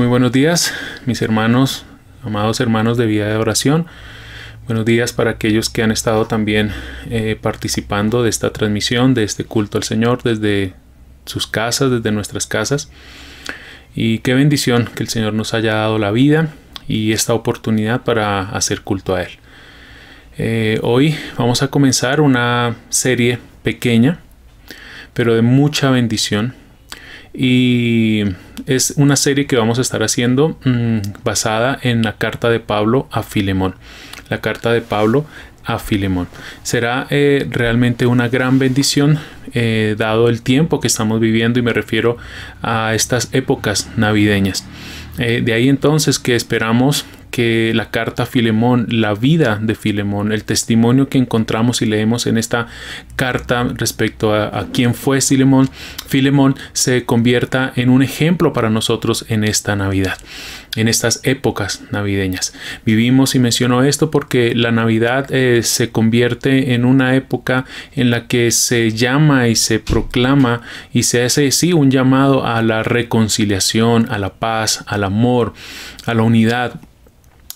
Muy buenos días, mis hermanos, amados hermanos de Vida de Oración. Buenos días para aquellos que han estado también participando de esta transmisión, de este culto al Señor, desde sus casas, desde nuestras casas. Y qué bendición que el Señor nos haya dado la vida y esta oportunidad para hacer culto a Él. Hoy vamos a comenzar una serie pequeña, pero de mucha bendición. Y es una serie que vamos a estar haciendo basada en la carta de Pablo a Filemón. La carta de Pablo a Filemón. Será realmente una gran bendición dado el tiempo que estamos viviendo, y me refiero a estas épocas navideñas. De ahí entonces que esperamos que la carta a Filemón, la vida de Filemón, el testimonio que encontramos y leemos en esta carta respecto a quién fue Filemón, se convierta en un ejemplo para nosotros en esta Navidad, en estas épocas navideñas. Vivimos, y menciono esto porque la Navidad se convierte en una época en la que se llama y se proclama y se hace un llamado a la reconciliación, a la paz, al amor, a la unidad.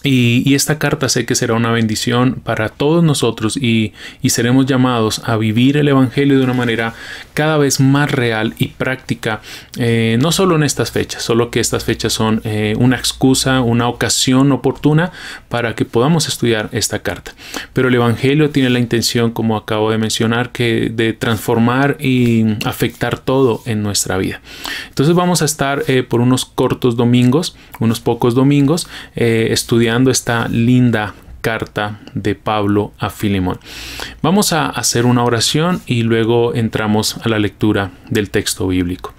Y esta carta sé que será una bendición para todos nosotros y seremos llamados a vivir el Evangelio de una manera cada vez más real y práctica, no solo en estas fechas, solo que estas fechas son una excusa, una ocasión oportuna para que podamos estudiar esta carta. Pero el Evangelio tiene la intención, como acabo de mencionar, de transformar y afectar todo en nuestra vida. Entonces vamos a estar por unos cortos domingos, unos pocos domingos, estudiando esta linda carta de Pablo a Filemón. Vamos a hacer una oración y luego entramos a la lectura del texto bíblico.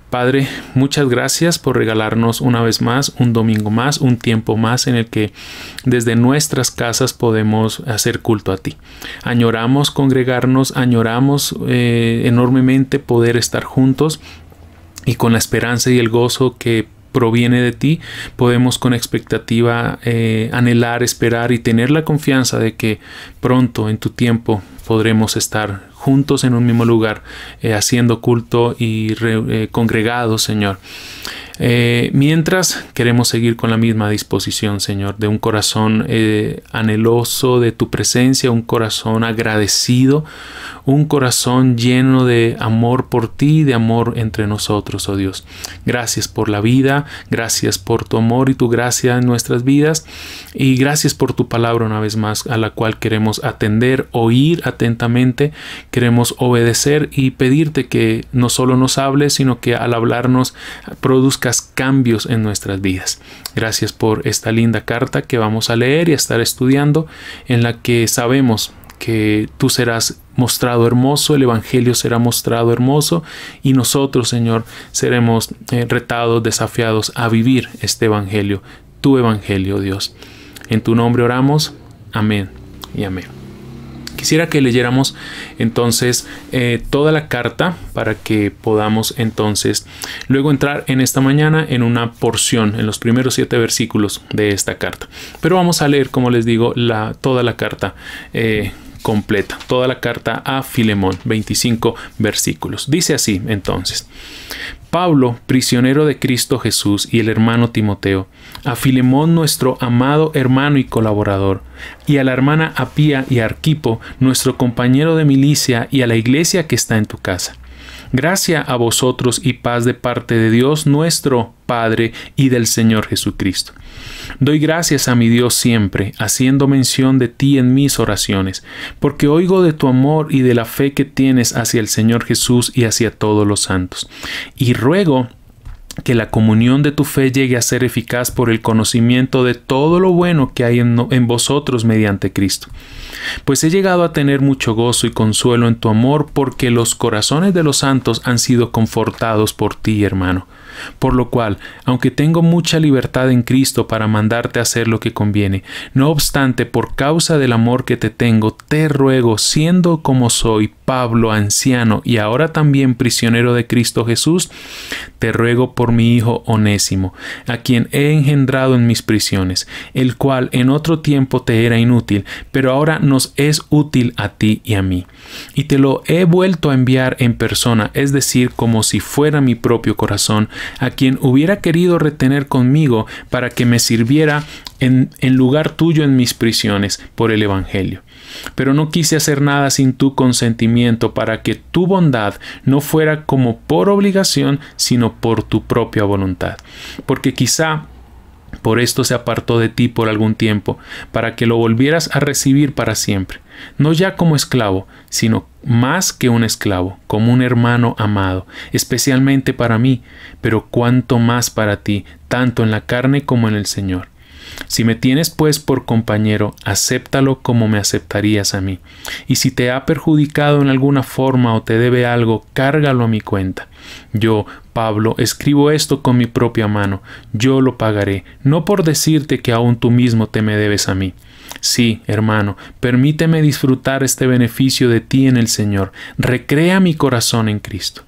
Padre, muchas gracias por regalarnos una vez más, un domingo más, un tiempo más en el que desde nuestras casas podemos hacer culto a ti. Añoramos congregarnos, añoramos enormemente poder estar juntos, y con la esperanza y el gozo que proviene de ti, podemos con expectativa anhelar, esperar y tener la confianza de que pronto en tu tiempo podremos estar juntos en un mismo lugar, haciendo culto y congregados, Señor. Mientras queremos seguir con la misma disposición, Señor, de un corazón anheloso de tu presencia, un corazón agradecido, un corazón lleno de amor por ti, de amor entre nosotros, oh Dios. Gracias por la vida, gracias por tu amor y tu gracia en nuestras vidas, y gracias por tu palabra una vez más, a la cual queremos atender, oír atentamente, queremos obedecer y pedirte que no solo nos hables, sino que al hablarnos produzcas cambios en nuestras vidas. Gracias por esta linda carta que vamos a leer y a estar estudiando, en la que sabemos que tú serás mostrado hermoso, el Evangelio será mostrado hermoso, y nosotros, Señor, seremos retados, desafiados a vivir este Evangelio, tu Evangelio, Dios. En tu nombre oramos. Amén y amén. Quisiera que leyéramos entonces toda la carta para que podamos entonces luego entrar en esta mañana en una porción, en los primeros 7 versículos de esta carta. Pero vamos a leer, como les digo, toda la carta completa, toda la carta a Filemón, 25 versículos. Dice así entonces: Pablo, prisionero de Cristo Jesús, y el hermano Timoteo, a Filemón, nuestro amado hermano y colaborador, y a la hermana Apía y Arquipo, nuestro compañero de milicia, y a la iglesia que está en tu casa. Gracia a vosotros y paz de parte de Dios nuestro Padre y del Señor Jesucristo. Doy gracias a mi Dios siempre, haciendo mención de ti en mis oraciones, porque oigo de tu amor y de la fe que tienes hacia el Señor Jesús y hacia todos los santos. Y ruego que la comunión de tu fe llegue a ser eficaz por el conocimiento de todo lo bueno que hay en vosotros mediante Cristo. Pues he llegado a tener mucho gozo y consuelo en tu amor, porque los corazones de los santos han sido confortados por ti, hermano. Por lo cual, aunque tengo mucha libertad en Cristo para mandarte a hacer lo que conviene, no obstante, por causa del amor que te tengo, te ruego, siendo como soy, Pablo, anciano y ahora también prisionero de Cristo Jesús, te ruego por mi hijo Onésimo, a quien he engendrado en mis prisiones, el cual en otro tiempo te era inútil, pero ahora nos es útil a ti y a mí. Y te lo he vuelto a enviar en persona, es decir, como si fuera mi propio corazón, a quien hubiera querido retener conmigo para que me sirviera en lugar tuyo en mis prisiones por el Evangelio. Pero no quise hacer nada sin tu consentimiento, para que tu bondad no fuera como por obligación, sino por tu propia voluntad. Porque quizá por esto se apartó de ti por algún tiempo, para que lo volvieras a recibir para siempre, no ya como esclavo, sino más que un esclavo, como un hermano amado, especialmente para mí, pero cuanto más para ti, tanto en la carne como en el Señor. Si me tienes pues por compañero, acéptalo como me aceptarías a mí. Y si te ha perjudicado en alguna forma o te debe algo, cárgalo a mi cuenta. Yo, Pablo, escribo esto con mi propia mano. Yo lo pagaré, no por decirte que aún tú mismo te me debes a mí. Sí, hermano, permíteme disfrutar este beneficio de ti en el Señor. Recrea mi corazón en Cristo.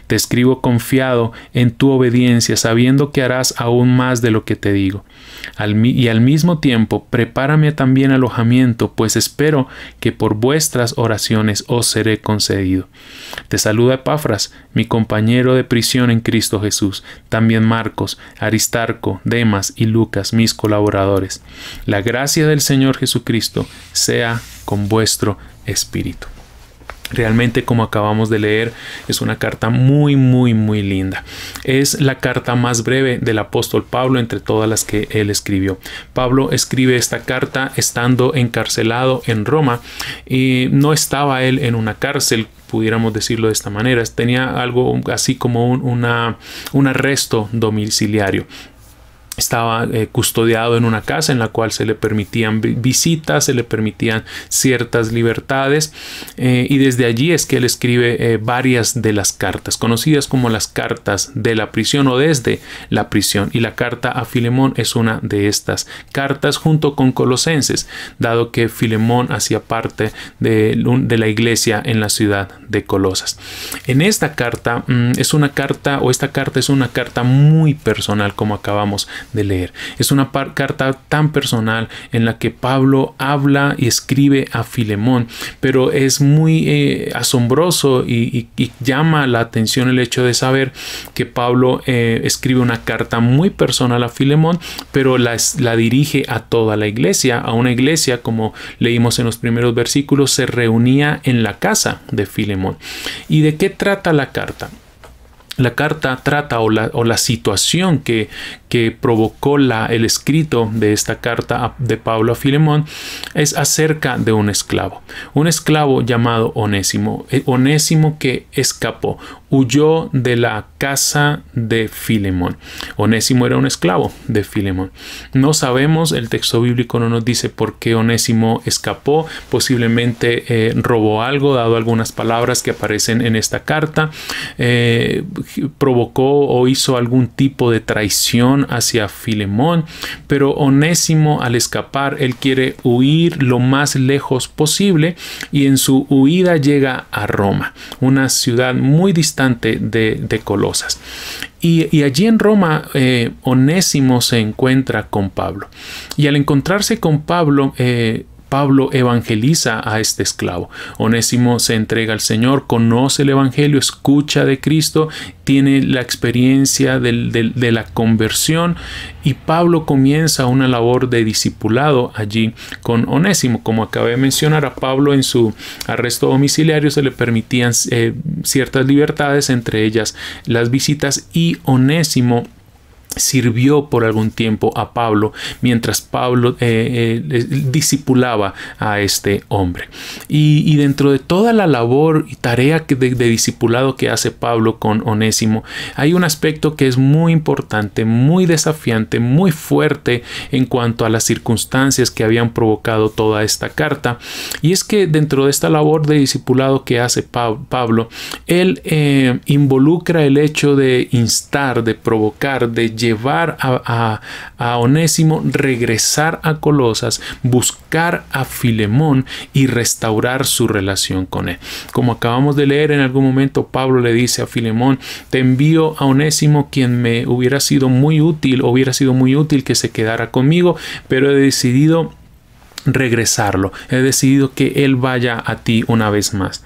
Te escribo confiado en tu obediencia, sabiendo que harás aún más de lo que te digo. Y al mismo tiempo, prepárame también alojamiento, pues espero que por vuestras oraciones os seré concedido. Te saluda Epafras, mi compañero de prisión en Cristo Jesús, también Marcos, Aristarco, Demas y Lucas, mis colaboradores. La gracia del Señor Jesucristo sea con vuestro espíritu. Realmente, como acabamos de leer, es una carta muy linda. Es la carta más breve del apóstol Pablo entre todas las que él escribió. Pablo escribe esta carta estando encarcelado en Roma, y no estaba él en una cárcel, pudiéramos decirlo de esta manera. Tenía algo así como un arresto domiciliario. Estaba custodiado en una casa en la cual se le permitían visitas, se le permitían ciertas libertades, y desde allí es que él escribe varias de las cartas, conocidas como las cartas de la prisión o desde la prisión, y la carta a Filemón es una de estas cartas junto con Colosenses, dado que Filemón hacía parte de la iglesia en la ciudad de Colosas. En esta carta esta carta es una carta muy personal, como acabamos de leer. Es una carta tan personal en la que Pablo habla y escribe a Filemón, pero es muy asombroso y llama la atención el hecho de saber que Pablo escribe una carta muy personal a Filemón, pero la dirige a toda la iglesia, a una iglesia, como leímos en los primeros versículos, se reunía en la casa de Filemón. ¿Y de qué trata la carta? La carta trata o la situación que provocó el escrito de esta carta de Pablo a Filemón es acerca de un esclavo llamado Onésimo. Onésimo que escapó, huyó de la casa de Filemón. Onésimo era un esclavo de Filemón. No sabemos, el texto bíblico no nos dice por qué Onésimo escapó. Posiblemente robó algo, dado algunas palabras que aparecen en esta carta. Provocó o hizo algún tipo de traición hacia Filemón, pero Onésimo, al escapar, él quiere huir lo más lejos posible, y en su huida llega a Roma, una ciudad muy distante de Colosas. Y allí en Roma, Onésimo se encuentra con Pablo, y al encontrarse con Pablo evangeliza a este esclavo. Onésimo se entrega al Señor, conoce el evangelio, escucha de Cristo, tiene la experiencia de la conversión, y Pablo comienza una labor de discipulado allí con Onésimo. Como acabé de mencionar, a Pablo en su arresto domiciliario se le permitían ciertas libertades, entre ellas las visitas, y Onésimo sirvió por algún tiempo a Pablo mientras Pablo discipulaba a este hombre. Y dentro de toda la labor y tarea de discipulado que hace Pablo con Onésimo, hay un aspecto que es muy importante, muy desafiante, muy fuerte en cuanto a las circunstancias que habían provocado toda esta carta. Y es que dentro de esta labor de discipulado que hace Pablo, él involucra el hecho de instar, de provocar, de llevar a Onésimo, regresar a Colosas, buscar a Filemón y restaurar su relación con él. Como acabamos de leer, en algún momento Pablo le dice a Filemón: te envío a Onésimo, quien me hubiera sido muy útil que se quedara conmigo, pero he decidido regresarlo, he decidido que él vaya a ti una vez más.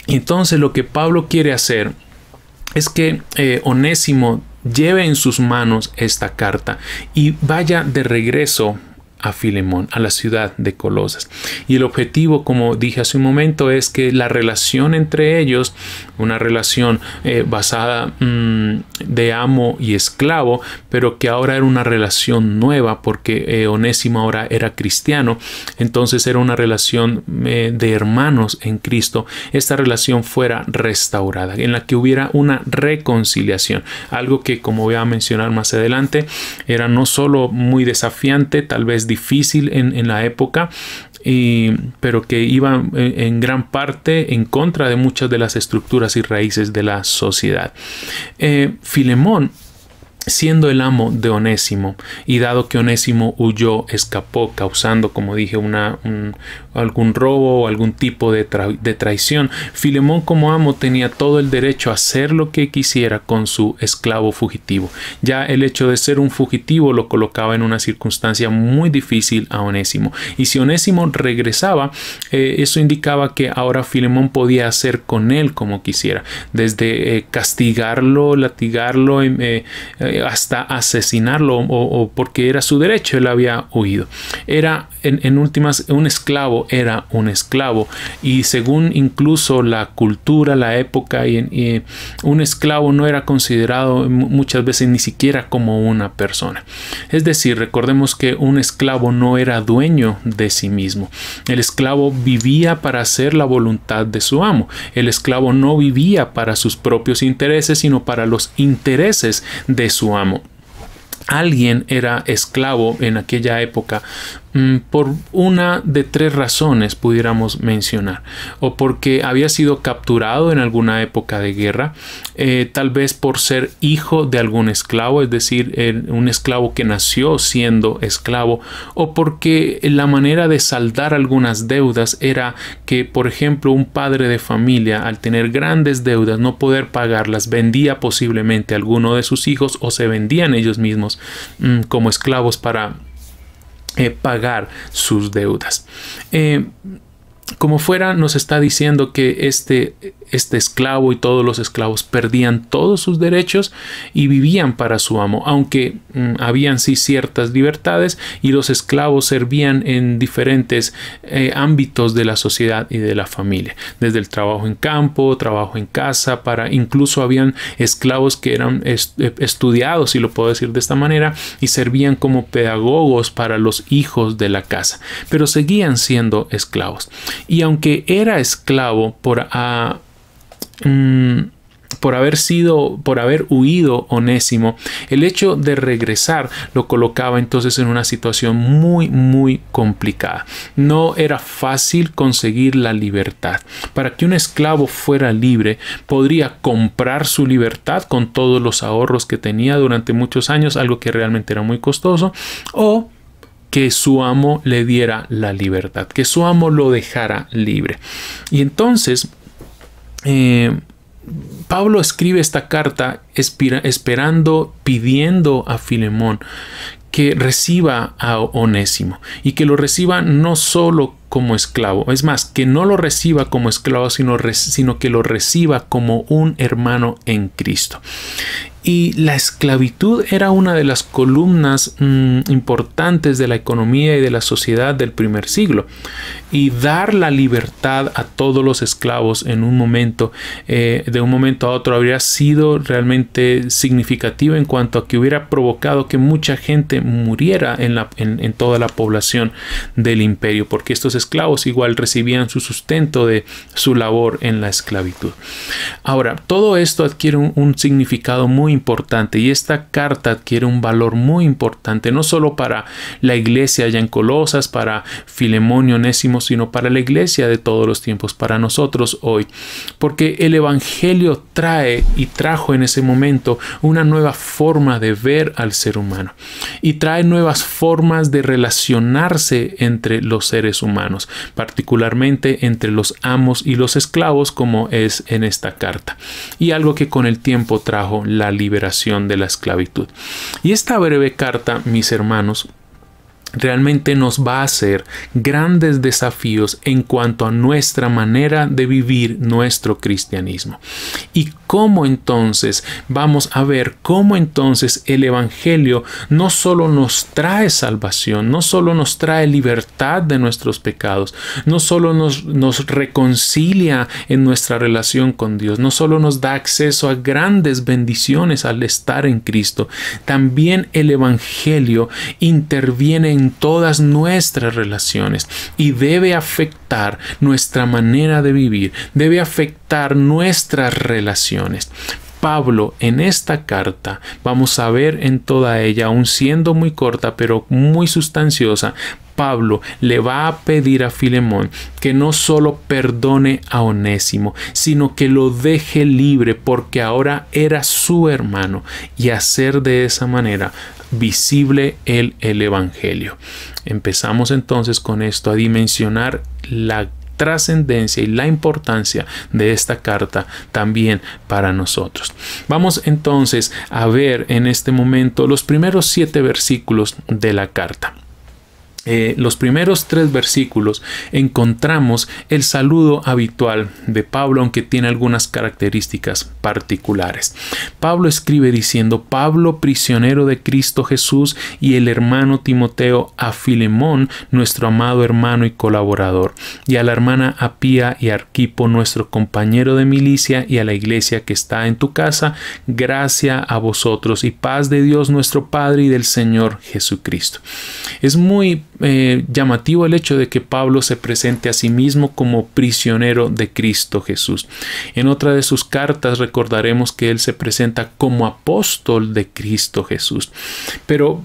Entonces lo que Pablo quiere hacer es que Onésimo lleve en sus manos esta carta y vaya de regreso a Filemón, a la ciudad de Colosas. Y el objetivo, como dije hace un momento, es que la relación entre ellos, una relación basada de amo y esclavo, pero que ahora era una relación nueva porque Onésimo ahora era cristiano, entonces era una relación de hermanos en Cristo. Esta relación fuera restaurada, en la que hubiera una reconciliación, algo que, como voy a mencionar más adelante, era no solo muy desafiante, tal vez difícil en la época, pero que iba en gran parte en contra de muchas de las estructuras y raíces de la sociedad. Filemón, siendo el amo de Onésimo, y dado que Onésimo huyó, escapó, causando, como dije, algún robo o algún tipo de traición, Filemón como amo tenía todo el derecho a hacer lo que quisiera con su esclavo fugitivo. Ya el hecho de ser un fugitivo lo colocaba en una circunstancia muy difícil a Onésimo, y si Onésimo regresaba, eso indicaba que ahora Filemón podía hacer con él como quisiera, desde castigarlo, latigarlo, hasta asesinarlo, o porque era su derecho, él había huido. Era en últimas un esclavo, era un esclavo, y según incluso la cultura, la época, un esclavo no era considerado muchas veces ni siquiera como una persona. Es decir, recordemos que un esclavo no era dueño de sí mismo. El esclavo vivía para hacer la voluntad de su amo. El esclavo no vivía para sus propios intereses, sino para los intereses de su amo. Alguien era esclavo en aquella época por una de tres razones, pudiéramos mencionar: o porque había sido capturado en alguna época de guerra, tal vez por ser hijo de algún esclavo, es decir, un esclavo que nació siendo esclavo, o porque la manera de saldar algunas deudas era que, por ejemplo, un padre de familia, al tener grandes deudas, no poder pagarlas, vendía posiblemente a alguno de sus hijos, o se vendían ellos mismos como esclavos para pagar sus deudas. Como fuera, nos está diciendo que este esclavo y todos los esclavos perdían todos sus derechos y vivían para su amo, aunque habían sí ciertas libertades, y los esclavos servían en diferentes ámbitos de la sociedad y de la familia, desde el trabajo en campo, trabajo en casa, incluso habían esclavos que eran estudiados, si lo puedo decir de esta manera, y servían como pedagogos para los hijos de la casa, pero seguían siendo esclavos. Y aunque era esclavo por haber huido Onésimo, el hecho de regresar lo colocaba entonces en una situación muy, muy complicada. No era fácil conseguir la libertad. Para que un esclavo fuera libre, podría comprar su libertad con todos los ahorros que tenía durante muchos años, algo que realmente era muy costoso, o que su amo le diera la libertad, que su amo lo dejara libre. Y entonces Pablo escribe esta carta pidiendo a Filemón que reciba a Onésimo, y que lo reciba no solo como esclavo, es más, que no lo reciba como esclavo, sino que lo reciba como un hermano en Cristo. Y la esclavitud era una de las columnas importantes de la economía y de la sociedad del primer siglo. Y dar la libertad a todos los esclavos en un momento, de un momento a otro, habría sido realmente significativo en cuanto a que hubiera provocado que mucha gente muriera en toda la población del imperio, porque estos esclavos igual recibían su sustento de su labor en la esclavitud. Ahora, todo esto adquiere un significado muy importante, y esta carta adquiere un valor muy importante, no solo para la iglesia allá en Colosas, para Filemón y Onésimo, sino para la iglesia de todos los tiempos, para nosotros hoy, porque el evangelio trajo en ese momento una nueva forma de ver al ser humano, y trae nuevas formas de relacionarse entre los seres humanos, particularmente entre los amos y los esclavos, como es en esta carta, y algo que con el tiempo trajo la liberación de la esclavitud. Y esta breve carta, mis hermanos, realmente nos va a hacer grandes desafíos en cuanto a nuestra manera de vivir nuestro cristianismo. Y cómo entonces vamos a ver cómo entonces el Evangelio no solo nos trae salvación, no solo nos trae libertad de nuestros pecados, no solo nos reconcilia en nuestra relación con Dios, no solo nos da acceso a grandes bendiciones al estar en Cristo, también el Evangelio interviene en todas nuestras relaciones y debe afectar nuestra manera de vivir, debe afectar nuestras relaciones. Pablo en esta carta, vamos a ver en toda ella, aun siendo muy corta pero muy sustanciosa, Pablo le va a pedir a Filemón que no solo perdone a Onésimo, sino que lo deje libre porque ahora era su hermano, y hacer de esa manera visible el Evangelio. Empezamos entonces con esto a dimensionar la trascendencia y la importancia de esta carta también para nosotros. Vamos entonces a ver en este momento los primeros 7 versículos de la carta. Los primeros 3 versículos encontramos el saludo habitual de Pablo, aunque tiene algunas características particulares. Pablo escribe diciendo: Pablo, prisionero de Cristo Jesús, y el hermano Timoteo, a Filemón, nuestro amado hermano y colaborador, y a la hermana Apía y Arquipo, nuestro compañero de milicia, y a la iglesia que está en tu casa, gracia a vosotros y paz de Dios nuestro Padre y del Señor Jesucristo. Es muy llamativo el hecho de que Pablo se presente a sí mismo como prisionero de Cristo Jesús. En otra de sus cartas recordaremos que él se presenta como apóstol de Cristo Jesús. Pero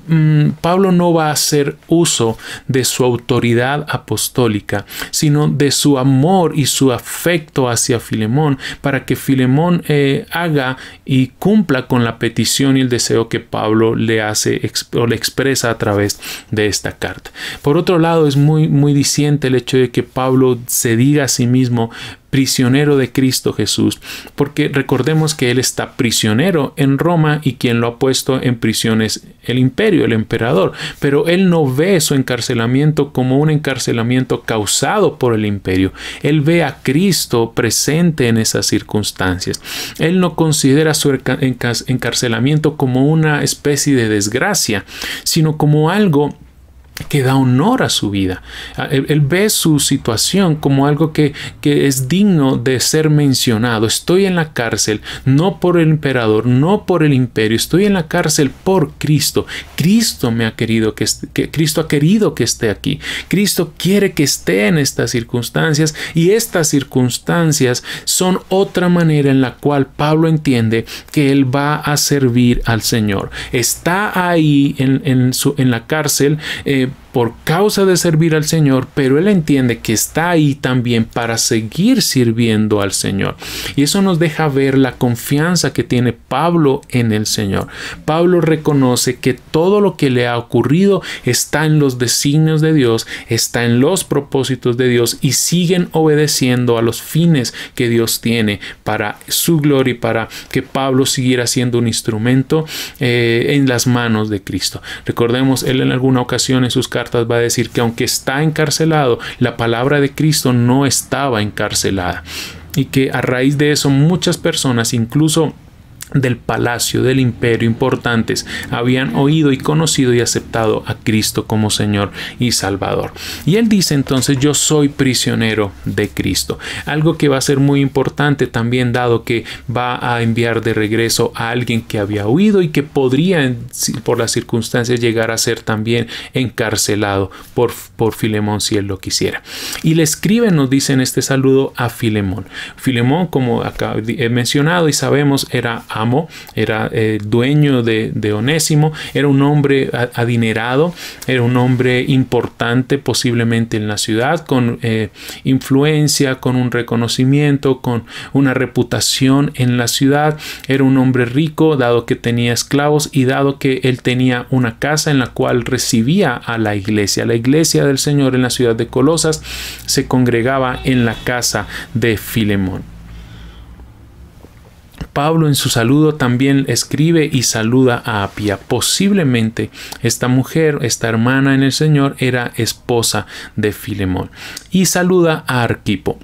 Pablo no va a hacer uso de su autoridad apostólica, sino de su amor y su afecto hacia Filemón, para que Filemón haga y cumpla con la petición y el deseo que Pablo le hace o le expresa a través de esta carta. Por otro lado, es muy diciente el hecho de que Pablo se diga a sí mismo prisionero de Cristo Jesús, porque recordemos que él está prisionero en Roma y quien lo ha puesto en prisión es el imperio, el emperador, pero él no ve su encarcelamiento como un encarcelamiento causado por el imperio. Él ve a Cristo presente en esas circunstancias. Él no considera su encarcelamiento como una especie de desgracia, sino como algo que da honor a su vida. Él ve su situación como algo que es digno de ser mencionado. Estoy en la cárcel, no por el emperador, no por el imperio. Estoy en la cárcel por Cristo. Cristo me ha querido Cristo ha querido que esté aquí. Cristo quiere que esté en estas circunstancias, y estas circunstancias son otra manera en la cual Pablo entiende que él va a servir al Señor. Está ahí en la cárcel por causa de servir al Señor, pero él entiende que está ahí también para seguir sirviendo al Señor. Y eso nos deja ver la confianza que tiene Pablo en el Señor. Pablo reconoce que todo lo que le ha ocurrido está en los designios de Dios, está en los propósitos de Dios, y siguen obedeciendo a los fines que Dios tiene para su gloria y para que Pablo siguiera siendo un instrumento en las manos de Cristo. Recordemos, él en alguna ocasión en sus cartas va a decir que aunque está encarcelado, la palabra de Cristo no estaba encarcelada, y que a raíz de eso muchas personas, incluso del palacio, del imperio, importantes, habían oído y conocido y aceptado a Cristo como Señor y Salvador. Y él dice entonces: yo soy prisionero de Cristo, algo que va a ser muy importante también, dado que va a enviar de regreso a alguien que había huido y que podría por las circunstancias llegar a ser también encarcelado por Filemón si él lo quisiera. Y le escribe, nos dice en este saludo, a Filemón. Filemón, como acá he mencionado y sabemos, era dueño de Onésimo, era un hombre adinerado, era un hombre importante posiblemente en la ciudad, con influencia, con un reconocimiento, con una reputación en la ciudad. Era un hombre rico, dado que tenía esclavos y dado que él tenía una casa en la cual recibía a la iglesia. La iglesia del Señor en la ciudad de Colosas se congregaba en la casa de Filemón. Pablo en su saludo también escribe y saluda a Apia. Posiblemente esta mujer, esta hermana en el Señor, era esposa de Filemón. Y saluda a Arquipo.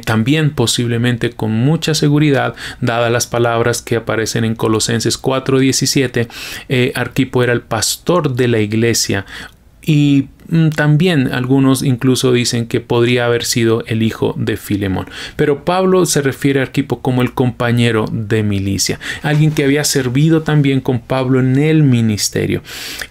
También posiblemente con mucha seguridad, dadas las palabras que aparecen en Colosenses 4:17, Arquipo era el pastor de la iglesia. Y también algunos incluso dicen que podría haber sido el hijo de Filemón. Pero Pablo se refiere a Arquipo como el compañero de milicia, alguien que había servido también con Pablo en el ministerio.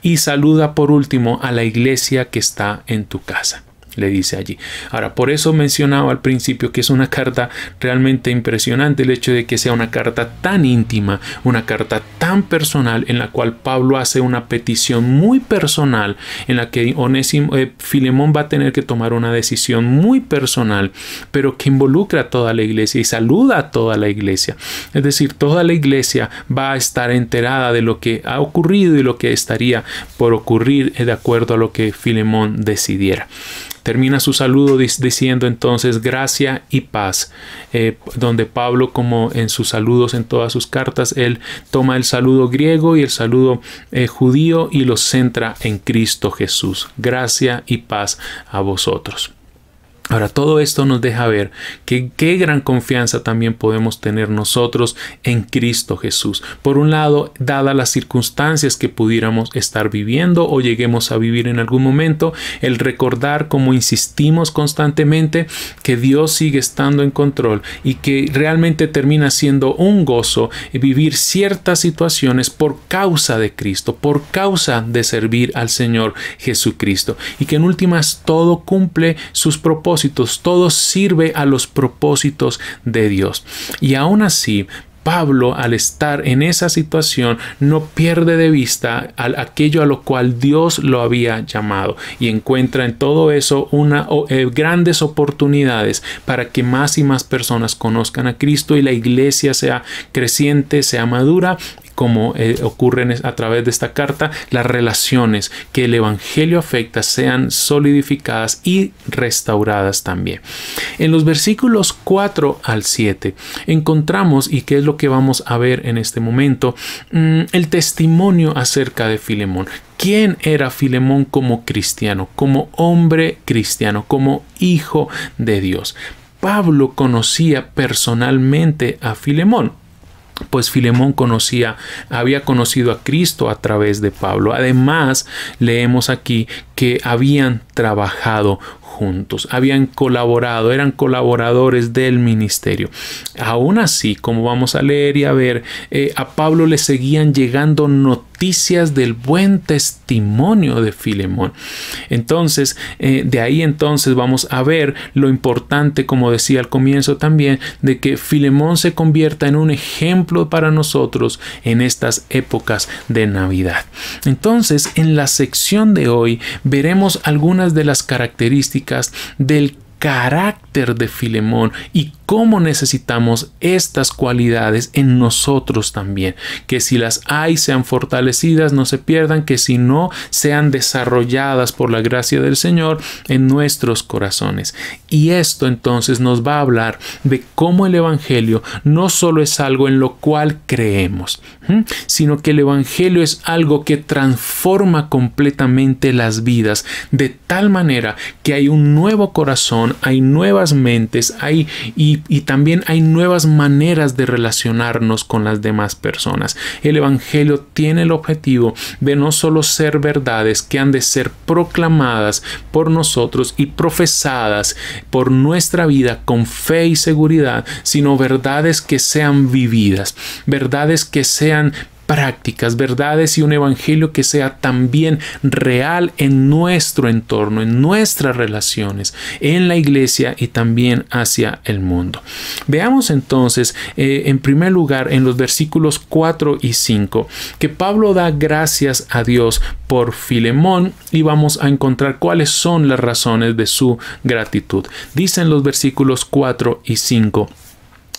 Y saluda por último a la iglesia que está en tu casa, le dice allí. Ahora, por eso mencionaba al principio que es una carta realmente impresionante, el hecho de que sea una carta tan íntima, una carta tan personal, en la cual Pablo hace una petición muy personal, en la que Filemón va a tener que tomar una decisión muy personal, pero que involucra a toda la iglesia y saluda a toda la iglesia. Es decir, toda la iglesia va a estar enterada de lo que ha ocurrido y lo que estaría por ocurrir de acuerdo a lo que Filemón decidiera. Termina su saludo diciendo entonces gracia y paz, donde Pablo, como en sus saludos en todas sus cartas, él toma el saludo griego y el saludo judío y los centra en Cristo Jesús. Gracia y paz a vosotros. Ahora, todo esto nos deja ver que qué gran confianza también podemos tener nosotros en Cristo Jesús. Por un lado, dadas las circunstancias que pudiéramos estar viviendo o lleguemos a vivir en algún momento, el recordar, como insistimos constantemente, que Dios sigue estando en control y que realmente termina siendo un gozo vivir ciertas situaciones por causa de Cristo, por causa de servir al Señor Jesucristo, y que en últimas todo cumple sus propósitos. Todo sirve a los propósitos de Dios. Y aún así, Pablo, al estar en esa situación, no pierde de vista aquello a lo cual Dios lo había llamado, y encuentra en todo eso grandes oportunidades para que más y más personas conozcan a Cristo y la iglesia sea creciente, sea madura. Como ocurre a través de esta carta, las relaciones que el Evangelio afecta sean solidificadas y restauradas también. En los versículos 4 al 7 encontramos, y qué es lo que vamos a ver en este momento, el testimonio acerca de Filemón. ¿Quién era Filemón como cristiano, como hombre cristiano, como hijo de Dios? Pablo conocía personalmente a Filemón, pues Filemón había conocido a Cristo a través de Pablo. Además, leemos aquí que habían trabajado juntos, habían colaborado, eran colaboradores del ministerio. Aún así, como vamos a leer y a ver, a Pablo le seguían llegando noticias del buen testimonio de Filemón. Entonces, de ahí entonces vamos a ver lo importante, como decía al comienzo también, de que Filemón se convierta en un ejemplo para nosotros en estas épocas de Navidad. Entonces, en la sección de hoy veremos algunas de las características del carácter de Filemón y cómo necesitamos estas cualidades en nosotros también, que si las hay sean fortalecidas, no se pierdan, que si no sean desarrolladas por la gracia del Señor en nuestros corazones. Y esto entonces nos va a hablar de cómo el Evangelio no solo es algo en lo cual creemos, sino que el Evangelio es algo que transforma completamente las vidas, de tal manera que hay un nuevo corazón, hay nuevas mentes, y también hay nuevas maneras de relacionarnos con las demás personas. El Evangelio tiene el objetivo de no solo ser verdades que han de ser proclamadas por nosotros y profesadas por nuestra vida con fe y seguridad, sino verdades que sean vividas, verdades que sean prácticas, verdades, y un evangelio que sea también real en nuestro entorno, en nuestras relaciones, en la iglesia y también hacia el mundo. Veamos entonces, en primer lugar, en los versículos 4 y 5, que Pablo da gracias a Dios por Filemón, y vamos a encontrar cuáles son las razones de su gratitud. Dicen los versículos 4 y 5: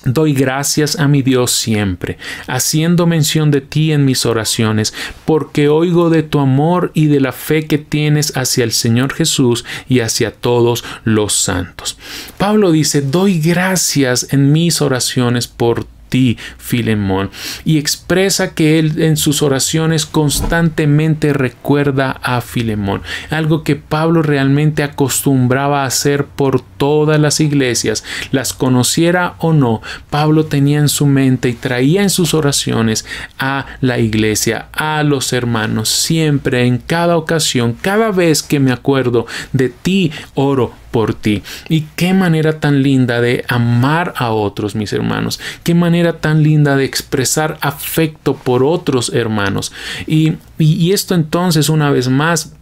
Doy gracias a mi Dios siempre, haciendo mención de ti en mis oraciones, porque oigo de tu amor y de la fe que tienes hacia el Señor Jesús y hacia todos los santos. Pablo dice: doy gracias en mis oraciones por ti, Filemón. Y expresa que él en sus oraciones constantemente recuerda a Filemón, algo que Pablo realmente acostumbraba a hacer por todas las iglesias, las conociera o no. Pablo tenía en su mente y traía en sus oraciones a la iglesia, a los hermanos, siempre, en cada ocasión, cada vez que me acuerdo de ti, oro por ti. Y qué manera tan linda de amar a otros, mis hermanos. Qué manera tan linda de expresar afecto por otros hermanos. Y esto entonces, una vez más,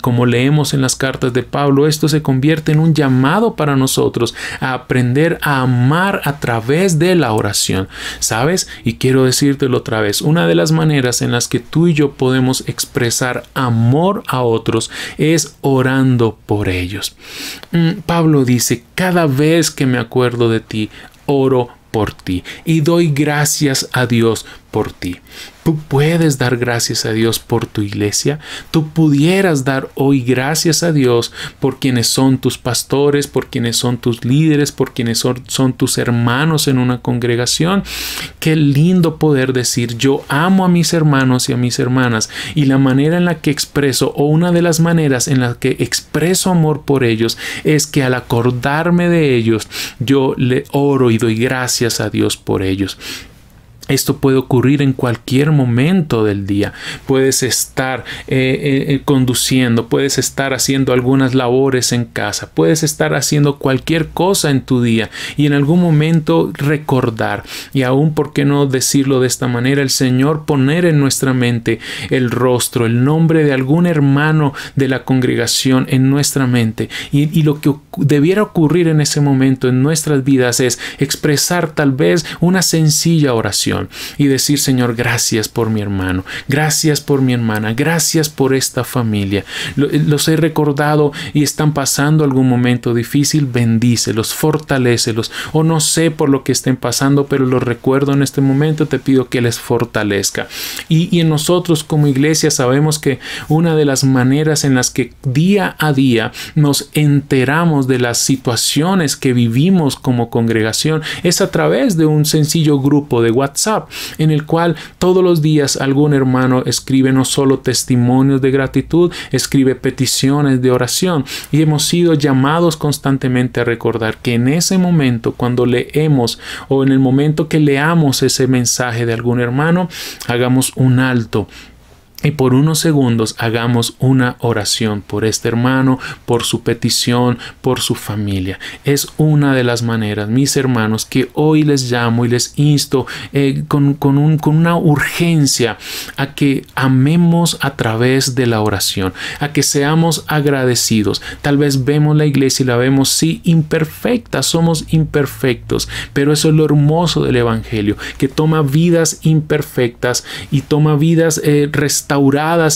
como leemos en las cartas de Pablo, esto se convierte en un llamado para nosotros a aprender a amar a través de la oración. ¿Sabes? Y quiero decírtelo otra vez, una de las maneras en las que tú y yo podemos expresar amor a otros es orando por ellos. Pablo dice, cada vez que me acuerdo de ti, oro por ti y doy gracias a Dios por ti. Tú puedes dar gracias a Dios por tu iglesia. Tú pudieras dar hoy gracias a Dios por quienes son tus pastores, por quienes son tus líderes, por quienes son tus hermanos en una congregación. Qué lindo poder decir, yo amo a mis hermanos y a mis hermanas, y la manera en la que expreso, o una de las maneras en la que expreso amor por ellos, es que al acordarme de ellos, yo le oro y doy gracias a Dios por ellos. Esto puede ocurrir en cualquier momento del día. Puedes estar conduciendo, puedes estar haciendo algunas labores en casa, puedes estar haciendo cualquier cosa en tu día y en algún momento recordar, y aún, ¿por qué no decirlo de esta manera? El Señor poner en nuestra mente el rostro, el nombre de algún hermano de la congregación en nuestra mente, y lo que debiera ocurrir en ese momento en nuestras vidas es expresar tal vez una sencilla oración y decir, Señor, gracias por mi hermano, gracias por mi hermana, gracias por esta familia. Los he recordado y están pasando algún momento difícil. Bendícelos, fortalécelos, o no sé por lo que estén pasando, pero los recuerdo en este momento. Te pido que les fortalezca. Y en nosotros como iglesia sabemos que una de las maneras en las que día a día nos enteramos de las situaciones que vivimos como congregación es a través de un sencillo grupo de WhatsApp, en el cual todos los días algún hermano escribe no solo testimonios de gratitud, escribe peticiones de oración, y hemos sido llamados constantemente a recordar que en ese momento, cuando leemos, o en el momento que leamos ese mensaje de algún hermano, hagamos un alto y por unos segundos hagamos una oración por este hermano, por su petición, por su familia. Es una de las maneras, mis hermanos, que hoy les llamo y les insto con una urgencia a que amemos a través de la oración, a que seamos agradecidos. Tal vez vemos la iglesia y la vemos, sí, imperfecta, somos imperfectos, pero eso es lo hermoso del Evangelio, que toma vidas imperfectas y toma vidas restauradas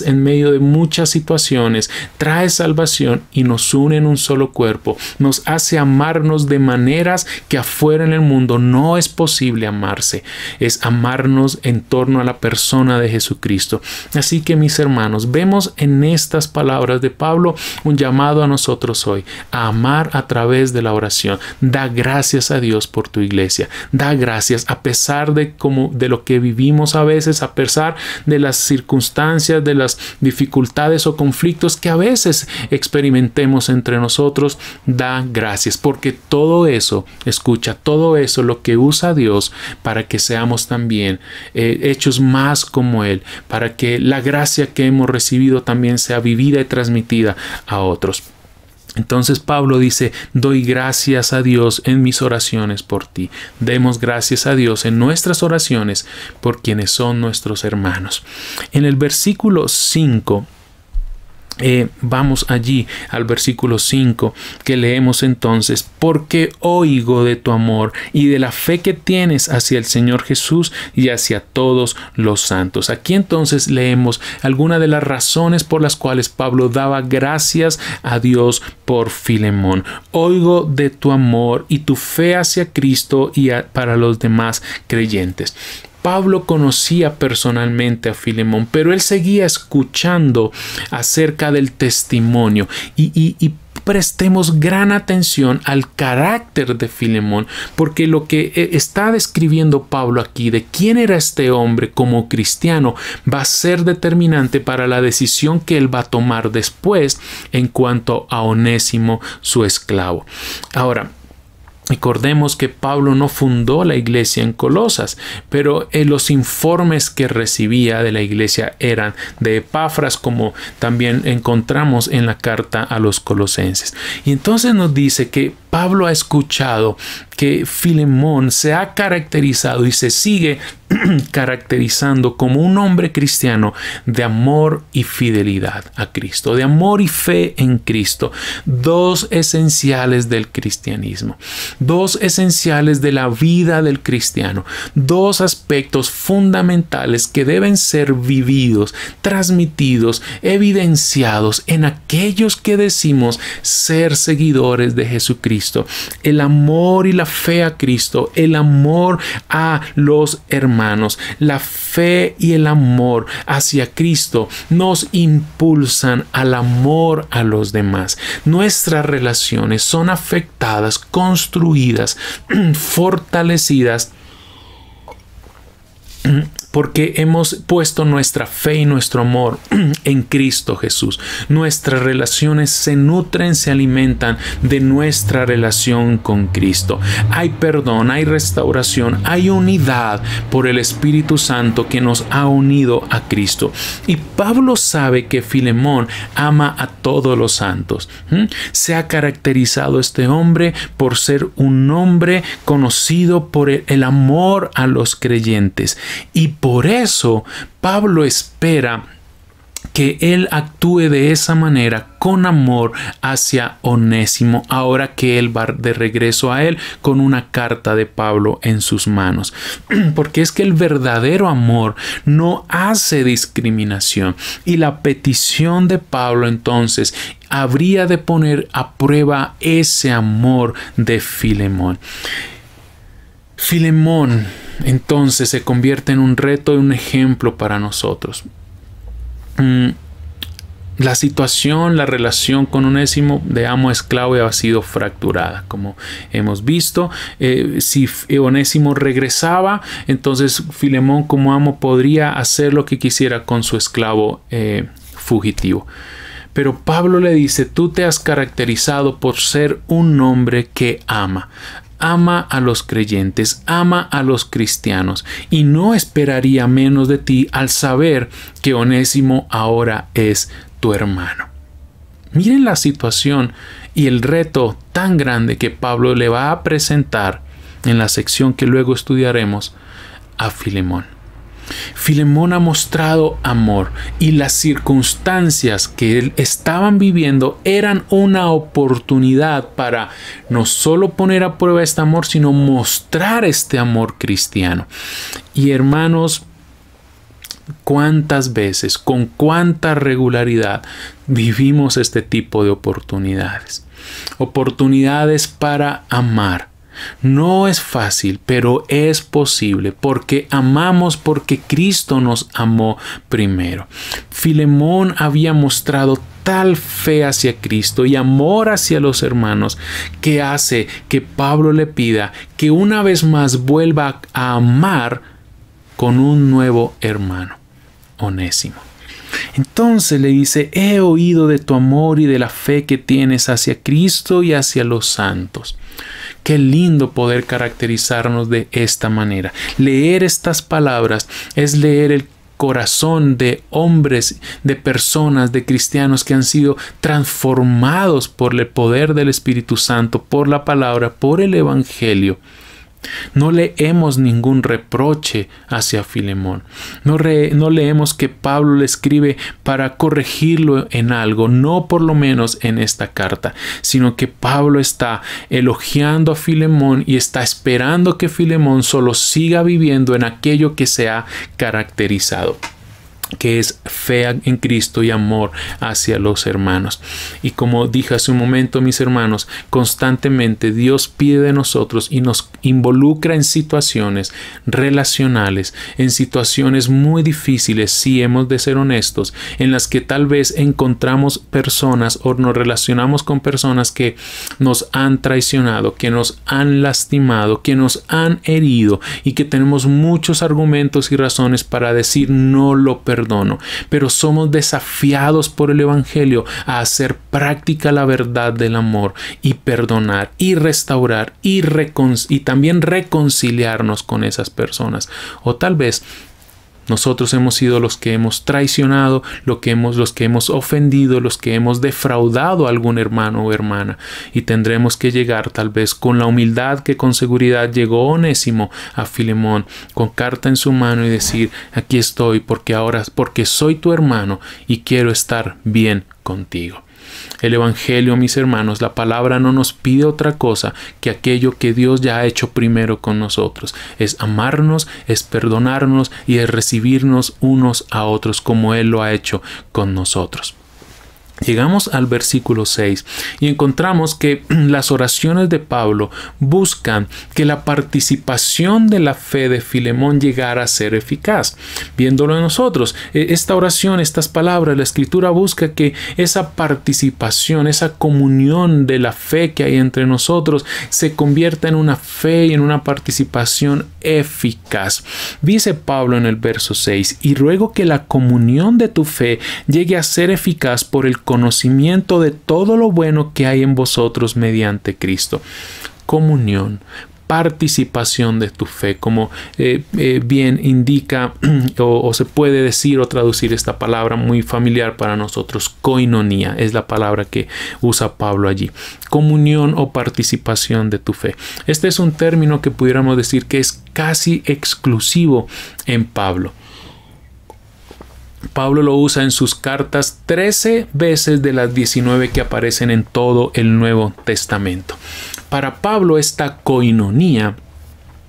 en medio de muchas situaciones, trae salvación y nos une en un solo cuerpo, nos hace amarnos de maneras que afuera en el mundo no es posible amarse. Es amarnos en torno a la persona de Jesucristo. Así que, mis hermanos, vemos en estas palabras de Pablo un llamado a nosotros hoy a amar a través de la oración. Da gracias a Dios por tu iglesia, da gracias a pesar de lo que vivimos a veces, a pesar de las circunstancias, de las dificultades o conflictos que a veces experimentemos entre nosotros. Da gracias, porque todo eso, escucha, todo eso lo que usa Dios para que seamos también hechos más como Él, para que la gracia que hemos recibido también sea vivida y transmitida a otros. Entonces Pablo dice, doy gracias a Dios en mis oraciones por ti. Demos gracias a Dios en nuestras oraciones por quienes son nuestros hermanos. En el versículo 5, vamos allí al versículo 5, que leemos entonces: porque oigo de tu amor y de la fe que tienes hacia el Señor Jesús y hacia todos los santos. Aquí entonces leemos algunas de las razones por las cuales Pablo daba gracias a Dios por Filemón. Oigo de tu amor y tu fe hacia Cristo y para los demás creyentes. Pablo conocía personalmente a Filemón, pero él seguía escuchando acerca del testimonio y prestemos gran atención al carácter de Filemón, porque lo que está describiendo Pablo aquí de quién era este hombre como cristiano va a ser determinante para la decisión que él va a tomar después en cuanto a Onésimo, su esclavo. Ahora, recordemos que Pablo no fundó la iglesia en Colosas, pero los informes que recibía de la iglesia eran de Epafras, como también encontramos en la carta a los colosenses. Y entonces nos dice que Pablo ha escuchado que Filemón se ha caracterizado y se sigue caracterizando como un hombre cristiano de amor y fidelidad a Cristo, de amor y fe en Cristo, dos esenciales del cristianismo, dos esenciales de la vida del cristiano, dos aspectos fundamentales que deben ser vividos, transmitidos, evidenciados en aquellos que decimos ser seguidores de Jesucristo. El amor y la fe a Cristo, el amor a los hermanos, la fe y el amor hacia Cristo nos impulsan al amor a los demás. Nuestras relaciones son afectadas, construidas, fortalecidas, porque hemos puesto nuestra fe y nuestro amor en Cristo Jesús. Nuestras relaciones se nutren, se alimentan de nuestra relación con Cristo. Hay perdón, hay restauración, hay unidad por el Espíritu Santo que nos ha unido a Cristo. Y Pablo sabe que Filemón ama a todos los santos. Se ha caracterizado este hombre por ser un hombre conocido por el amor a los creyentes. Y por eso Pablo espera que él actúe de esa manera con amor hacia Onésimo, ahora que él va de regreso a él con una carta de Pablo en sus manos. Porque es que el verdadero amor no hace discriminación, y la petición de Pablo entonces habría de poner a prueba ese amor de Filemón. Filemón entonces se convierte en un reto y un ejemplo para nosotros. La situación, la relación con Onésimo de amo a esclavo ha sido fracturada, como hemos visto. Si Onésimo regresaba, entonces Filemón como amo podría hacer lo que quisiera con su esclavo fugitivo. Pero Pablo le dice: tú te has caracterizado por ser un hombre que ama. Ama a los creyentes, ama a los cristianos, y no esperaría menos de ti al saber que Onésimo ahora es tu hermano. Miren la situación y el reto tan grande que Pablo le va a presentar en la sección que luego estudiaremos a Filemón. Filemón ha mostrado amor, y las circunstancias que estaban viviendo eran una oportunidad para no solo poner a prueba este amor, sino mostrar este amor cristiano. Y hermanos, ¿cuántas veces, con cuánta regularidad vivimos este tipo de oportunidades? Oportunidades para amar. No es fácil, pero es posible, porque amamos porque Cristo nos amó primero. Filemón había mostrado tal fe hacia Cristo y amor hacia los hermanos que hace que Pablo le pida que una vez más vuelva a amar con un nuevo hermano, Onésimo. Entonces le dice: he oído de tu amor y de la fe que tienes hacia Cristo y hacia los santos. Qué lindo poder caracterizarnos de esta manera. Leer estas palabras es leer el corazón de hombres, de personas, de cristianos que han sido transformados por el poder del Espíritu Santo, por la palabra, por el Evangelio. No leemos ningún reproche hacia Filemón. No leemos que Pablo le escribe para corregirlo en algo, no por lo menos en esta carta, sino que Pablo está elogiando a Filemón y está esperando que Filemón solo siga viviendo en aquello que se ha caracterizado. que es fe en Cristo y amor hacia los hermanos. Y como dije hace un momento, mis hermanos, constantemente Dios pide de nosotros y nos involucra en situaciones relacionales, en situaciones muy difíciles, si hemos de ser honestos, en las que tal vez encontramos personas o nos relacionamos con personas que nos han traicionado, que nos han lastimado, que nos han herido y que tenemos muchos argumentos y razones para decir no lo perdono. Pero somos desafiados por el Evangelio a hacer práctica la verdad del amor y perdonar y restaurar y también reconciliarnos con esas personas. O tal vez nosotros hemos sido los que hemos traicionado, los que hemos ofendido, los que hemos defraudado a algún hermano o hermana, y tendremos que llegar tal vez con la humildad que con seguridad llegó Onésimo a Filemón, con carta en su mano, y decir: aquí estoy porque soy tu hermano y quiero estar bien contigo. El Evangelio, mis hermanos, la palabra no nos pide otra cosa que aquello que Dios ya ha hecho primero con nosotros. Es amarnos, es perdonarnos y es recibirnos unos a otros como Él lo ha hecho con nosotros. Llegamos al versículo 6 y encontramos que las oraciones de Pablo buscan que la participación de la fe de Filemón llegara a ser eficaz. Viéndolo en nosotros, esta oración, estas palabras, la Escritura busca que esa participación, esa comunión de la fe que hay entre nosotros se convierta en una fe y en una participación eficaz. Dice Pablo en el verso 6: y ruego que la comunión de tu fe llegue a ser eficaz por el conocimiento de todo lo bueno que hay en vosotros mediante Cristo. Comunión, participación de tu fe, como bien indica o se puede decir o traducir esta palabra muy familiar para nosotros. Koinonía es la palabra que usa Pablo allí. Comunión o participación de tu fe. Este es un término que pudiéramos decir que es casi exclusivo en Pablo. Pablo lo usa en sus cartas 13 veces de las 19 que aparecen en todo el Nuevo Testamento. Para Pablo, esta koinonía,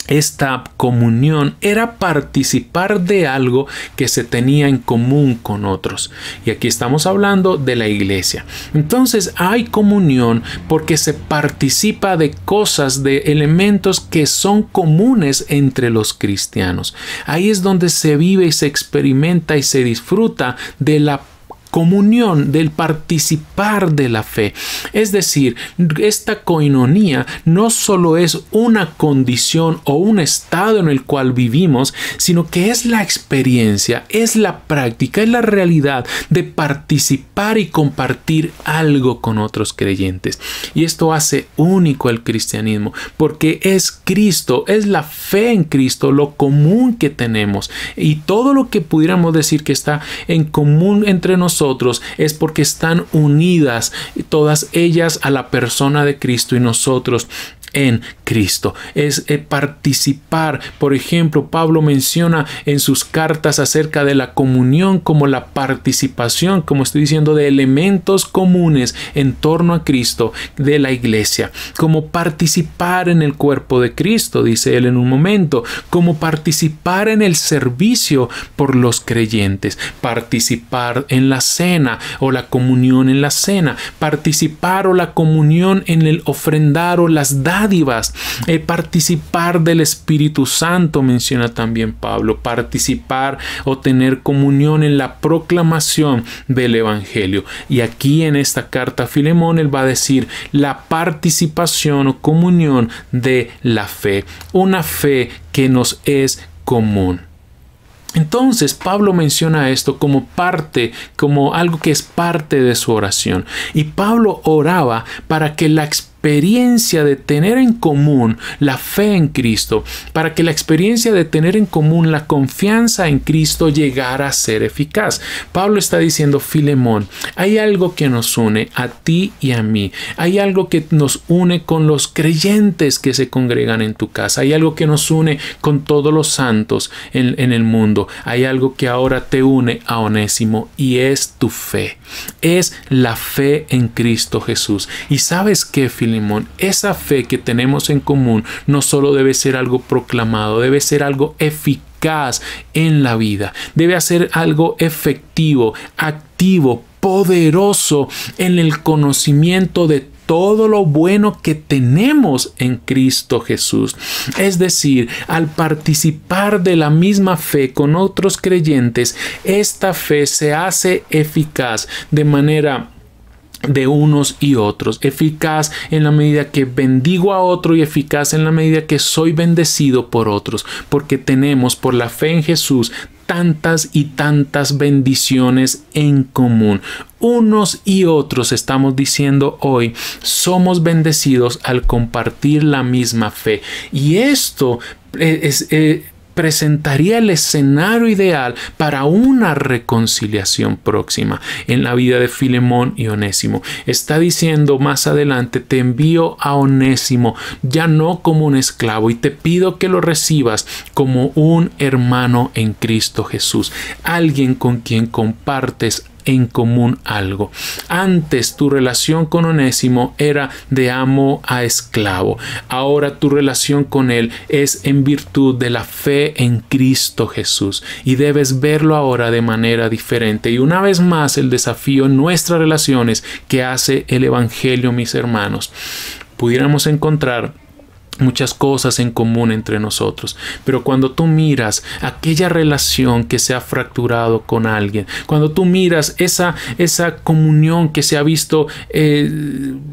esta comunión, era participar de algo que se tenía en común con otros. Y aquí estamos hablando de la iglesia. Entonces hay comunión porque se participa de cosas, de elementos que son comunes entre los cristianos. Ahí es donde se vive y se experimenta y se disfruta de la comunión, del participar de la fe. Es decir, esta koinonía no solo es una condición o un estado en el cual vivimos, sino que es la experiencia, es la práctica, es la realidad de participar y compartir algo con otros creyentes. Y esto hace único el cristianismo, porque es Cristo, es la fe en Cristo lo común que tenemos. Y todo lo que pudiéramos decir que está en común entre nosotros es porque están unidas todas ellas a la persona de Cristo y nosotros en Cristo. Es participar. Por ejemplo, Pablo menciona en sus cartas acerca de la comunión como la participación, como estoy diciendo, de elementos comunes en torno a Cristo de la iglesia, como participar en el cuerpo de Cristo, dice él en un momento, como participar en el servicio por los creyentes, participar en la cena o la comunión en la cena, participar o la comunión en el ofrendar o las dádivas, participar del Espíritu Santo, menciona también Pablo, participar o tener comunión en la proclamación del Evangelio. Y aquí en esta carta a Filemón él va a decir la participación o comunión de la fe, una fe que nos es común. Entonces Pablo menciona esto como parte, como algo que es parte de su oración. Y Pablo oraba para que la experiencia de tener en común la fe en Cristo, para que la experiencia de tener en común la confianza en Cristo llegara a ser eficaz. Pablo está diciendo: Filemón, hay algo que nos une a ti y a mí. Hay algo que nos une con los creyentes que se congregan en tu casa. Hay algo que nos une con todos los santos en el mundo. Hay algo que ahora te une a Onésimo y es tu fe. Es la fe en Cristo Jesús. Y ¿sabes qué, Filemón? Esa fe que tenemos en común no solo debe ser algo proclamado, debe ser algo eficaz eficaz en la vida. Debe hacer algo efectivo, activo, poderoso en el conocimiento de todo lo bueno que tenemos en Cristo Jesús. Es decir, al participar de la misma fe con otros creyentes, esta fe se hace eficaz de manera de unos y otros, eficaz en la medida que bendigo a otro y eficaz en la medida que soy bendecido por otros, porque tenemos por la fe en Jesús tantas y tantas bendiciones en común. Unos y otros, estamos diciendo hoy, somos bendecidos al compartir la misma fe. Y esto presentaría el escenario ideal para una reconciliación próxima en la vida de Filemón y Onésimo. Está diciendo más adelante: te envío a Onésimo ya no como un esclavo, y te pido que lo recibas como un hermano en Cristo Jesús, alguien con quien compartes en común algo. Antes tu relación con Onésimo era de amo a esclavo. Ahora tu relación con él es en virtud de la fe en Cristo Jesús, y debes verlo ahora de manera diferente. Y una vez más, el desafío en nuestras relaciones que hace el Evangelio, mis hermanos, pudiéramos encontrar muchas cosas en común entre nosotros, pero cuando tú miras aquella relación que se ha fracturado con alguien, cuando tú miras esa comunión que se ha visto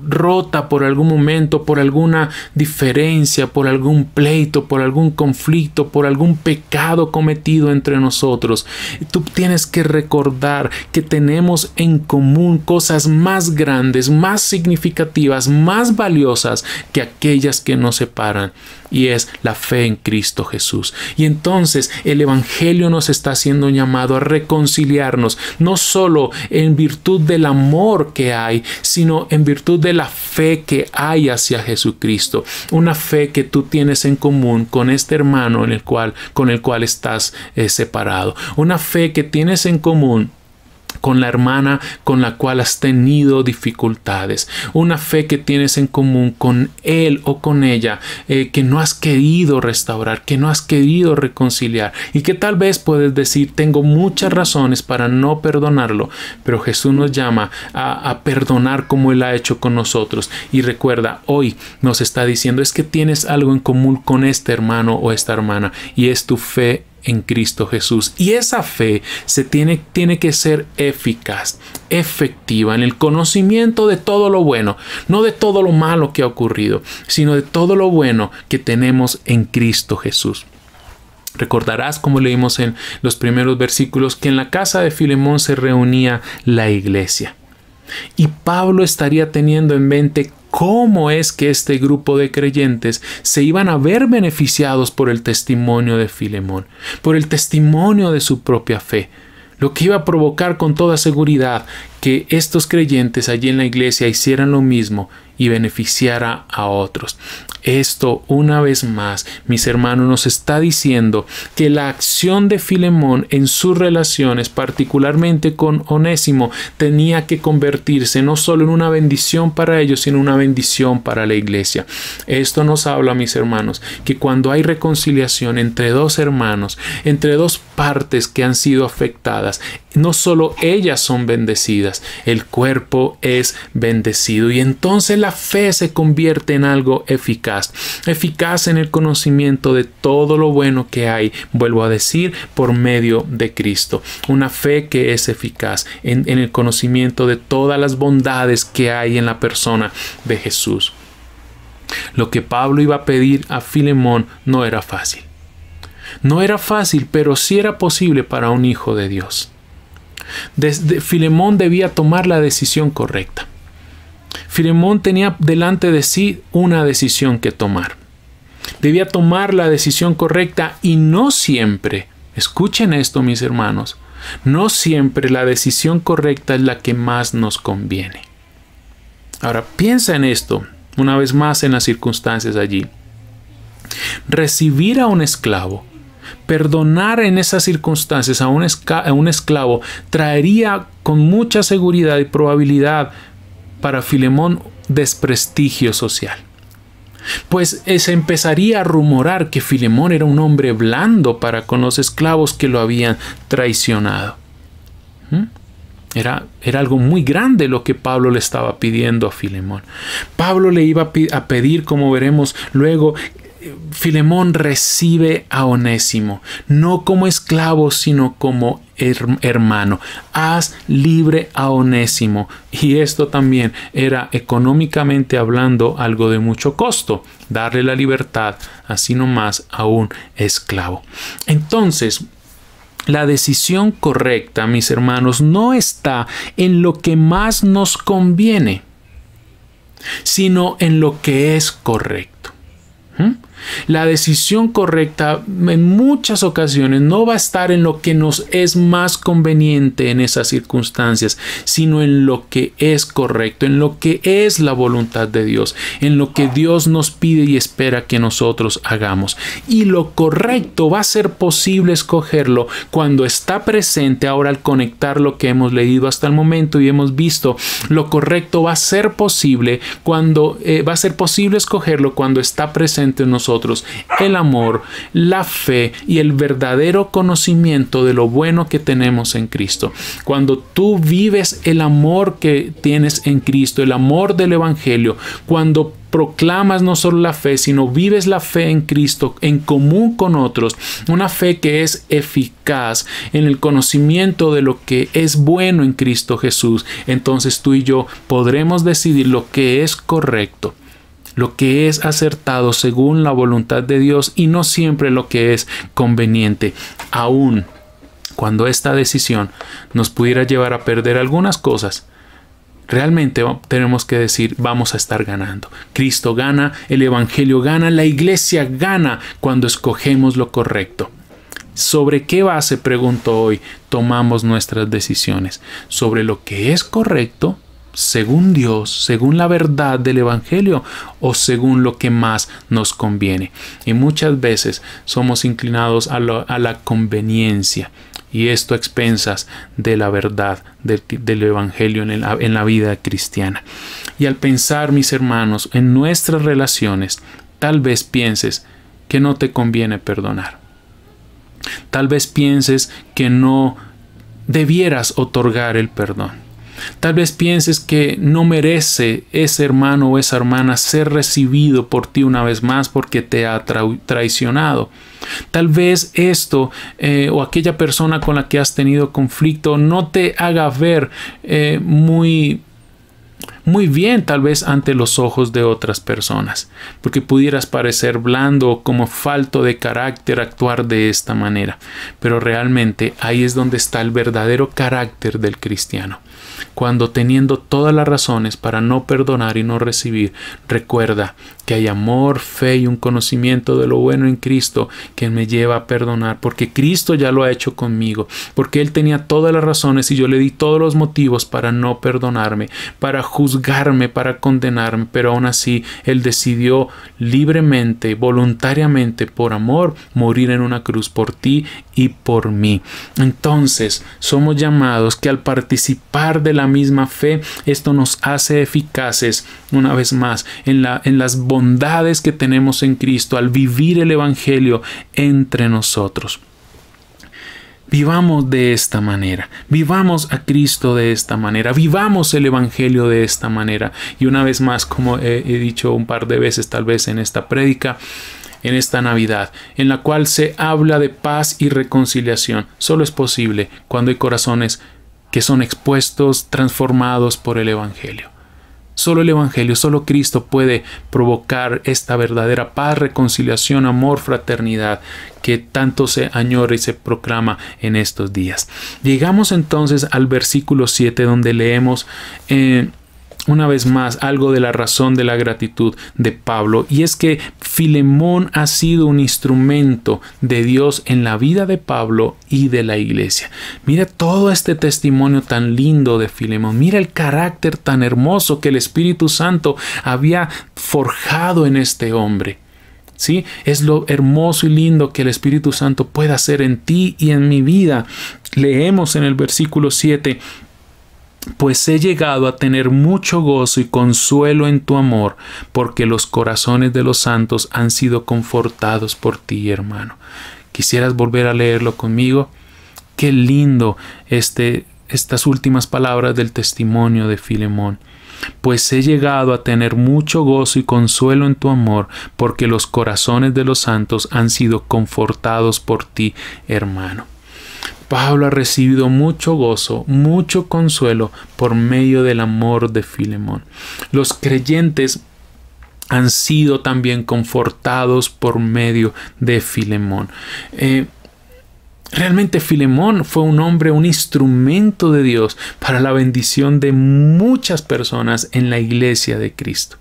rota por algún momento, por alguna diferencia, por algún pleito, por algún conflicto, por algún pecado cometido entre nosotros, tú tienes que recordar que tenemos en común cosas más grandes, más significativas, más valiosas que aquellas que nos separan, y es la fe en Cristo Jesús. Y entonces el Evangelio nos está haciendo un llamado a reconciliarnos, no solo en virtud del amor que hay, sino en virtud de la fe que hay hacia Jesucristo, una fe que tú tienes en común con este hermano con el cual estás separado, una fe que tienes en común con la hermana con la cual has tenido dificultades, una fe que tienes en común con él o con ella, que no has querido restaurar, que no has querido reconciliar, y que tal vez puedes decir: tengo muchas razones para no perdonarlo, pero Jesús nos llama a perdonar como él ha hecho con nosotros. Y recuerda, hoy nos está diciendo: es que tienes algo en común con este hermano o esta hermana, y es tu fe en Cristo Jesús. Y esa fe tiene que ser eficaz, efectiva en el conocimiento de todo lo bueno, no de todo lo malo que ha ocurrido, sino de todo lo bueno que tenemos en Cristo Jesús. Recordarás, como leímos en los primeros versículos, que en la casa de Filemón se reunía la iglesia. Y Pablo estaría teniendo en mente cómo es que este grupo de creyentes se iban a ver beneficiados por el testimonio de Filemón, por el testimonio de su propia fe, lo que iba a provocar con toda seguridad que estos creyentes allí en la iglesia hicieran lo mismo y beneficiara a otros. Esto, una vez más, mis hermanos, nos está diciendo que la acción de Filemón en sus relaciones, particularmente con Onésimo, tenía que convertirse no solo en una bendición para ellos, sino una bendición para la iglesia. Esto nos habla, mis hermanos, que cuando hay reconciliación entre dos hermanos, entre dos partes que han sido afectadas, no solo ellas son bendecidas, el cuerpo es bendecido, y entonces la fe se convierte en algo eficaz en el conocimiento de todo lo bueno que hay, vuelvo a decir, por medio de Cristo. Una fe que es eficaz en el conocimiento de todas las bondades que hay en la persona de Jesús. Lo que Pablo iba a pedir a Filemón no era fácil. No era fácil, pero sí era posible para un hijo de Dios. Filemón debía tomar la decisión correcta. Filemón tenía delante de sí una decisión que tomar. Debía tomar la decisión correcta, y no siempre, escuchen esto, mis hermanos, no siempre la decisión correcta es la que más nos conviene. Ahora, piensa en esto, una vez más, en las circunstancias allí. Recibir a un esclavo, perdonar en esas circunstancias a un esclavo, traería con mucha seguridad y probabilidad para Filemón desprestigio social. Pues se empezaría a rumorar que Filemón era un hombre blando para con los esclavos que lo habían traicionado. Era algo muy grande lo que Pablo le estaba pidiendo a Filemón. Pablo le iba a pedir, como veremos luego, Filemón recibe a Onésimo, no como esclavo, sino como hermano. Haz libre a Onésimo. Y esto también era, económicamente hablando, algo de mucho costo, darle la libertad así nomás a un esclavo. Entonces, la decisión correcta, mis hermanos, no está en lo que más nos conviene, sino en lo que es correcto. La decisión correcta en muchas ocasiones no va a estar en lo que nos es más conveniente en esas circunstancias, sino en lo que es correcto, en lo que es la voluntad de Dios, en lo que Dios nos pide y espera que nosotros hagamos. Y lo correcto va a ser posible escogerlo cuando está presente. Ahora, al conectar lo que hemos leído hasta el momento y hemos visto, lo correcto va a ser posible cuando escogerlo cuando está presente en nosotros el amor, la fe y el verdadero conocimiento de lo bueno que tenemos en Cristo. Cuando tú vives el amor que tienes en Cristo, el amor del Evangelio, cuando proclamas no solo la fe, sino vives la fe en Cristo en común con otros, una fe que es eficaz en el conocimiento de lo que es bueno en Cristo Jesús, entonces tú y yo podremos decidir lo que es correcto, lo que es acertado según la voluntad de Dios y no siempre lo que es conveniente, aun cuando esta decisión nos pudiera llevar a perder algunas cosas. Realmente tenemos que decir, vamos a estar ganando. Cristo gana, el Evangelio gana, la iglesia gana cuando escogemos lo correcto. ¿Sobre qué base, pregunto hoy, tomamos nuestras decisiones? ¿Sobre lo que es correcto, según Dios, según la verdad del Evangelio, o según lo que más nos conviene? Y muchas veces somos inclinados a la conveniencia, y esto a expensas de la verdad del Evangelio en la vida cristiana. Y al pensar, mis hermanos, en nuestras relaciones, tal vez pienses que no te conviene perdonar. Tal vez pienses que no debieras otorgar el perdón. Tal vez pienses que no merece ese hermano o esa hermana ser recibido por ti una vez más porque te ha traicionado. Tal vez esto o aquella persona con la que has tenido conflicto no te haga ver muy bien, tal vez ante los ojos de otras personas, porque pudieras parecer blando o como falto de carácter actuar de esta manera. Pero realmente ahí es donde está el verdadero carácter del cristiano. Cuando, teniendo todas las razones para no perdonar y no recibir, recuerda que hay amor, fe y un conocimiento de lo bueno en Cristo que me lleva a perdonar, porque Cristo ya lo ha hecho conmigo, porque Él tenía todas las razones y yo le di todos los motivos para no perdonarme, para juzgarme, para condenarme, pero aún así Él decidió libremente, voluntariamente, por amor, morir en una cruz por ti y por mí. Entonces somos llamados que al participar de la misma fe, esto nos hace eficaces una vez más en las bondades que tenemos en Cristo al vivir el Evangelio entre nosotros. Vivamos de esta manera, vivamos a Cristo de esta manera, vivamos el Evangelio de esta manera. Y una vez más, como he dicho un par de veces tal vez en esta prédica, en esta Navidad, en la cual se habla de paz y reconciliación, solo es posible cuando hay corazones que son expuestos, transformados por el Evangelio. Solo el Evangelio, solo Cristo puede provocar esta verdadera paz, reconciliación, amor, fraternidad que tanto se añora y se proclama en estos días. Llegamos entonces al versículo 7, donde leemos una vez más algo de la razón de la gratitud de Pablo, y es que Filemón ha sido un instrumento de Dios en la vida de Pablo y de la iglesia. Mira todo este testimonio tan lindo de Filemón, mira el carácter tan hermoso que el Espíritu Santo había forjado en este hombre. ¿Sí? Es lo hermoso y lindo que el Espíritu Santo pueda hacer en ti y en mi vida. Leemos en el versículo 7: Pues he llegado a tener mucho gozo y consuelo en tu amor, porque los corazones de los santos han sido confortados por ti, hermano. ¿Quisieras volver a leerlo conmigo? Qué lindo estas últimas palabras del testimonio de Filemón. Pues he llegado a tener mucho gozo y consuelo en tu amor, porque los corazones de los santos han sido confortados por ti, hermano. Pablo ha recibido mucho gozo, mucho consuelo por medio del amor de Filemón. Los creyentes han sido también confortados por medio de Filemón. Realmente Filemón fue un hombre, un instrumento de Dios para la bendición de muchas personas en la iglesia de Cristo.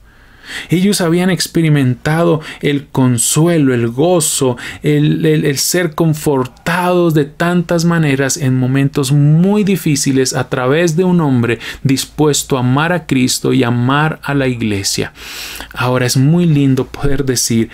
Ellos habían experimentado el consuelo, el gozo, el ser confortados de tantas maneras en momentos muy difíciles a través de un hombre dispuesto a amar a Cristo y amar a la iglesia. Ahora es muy lindo poder decir: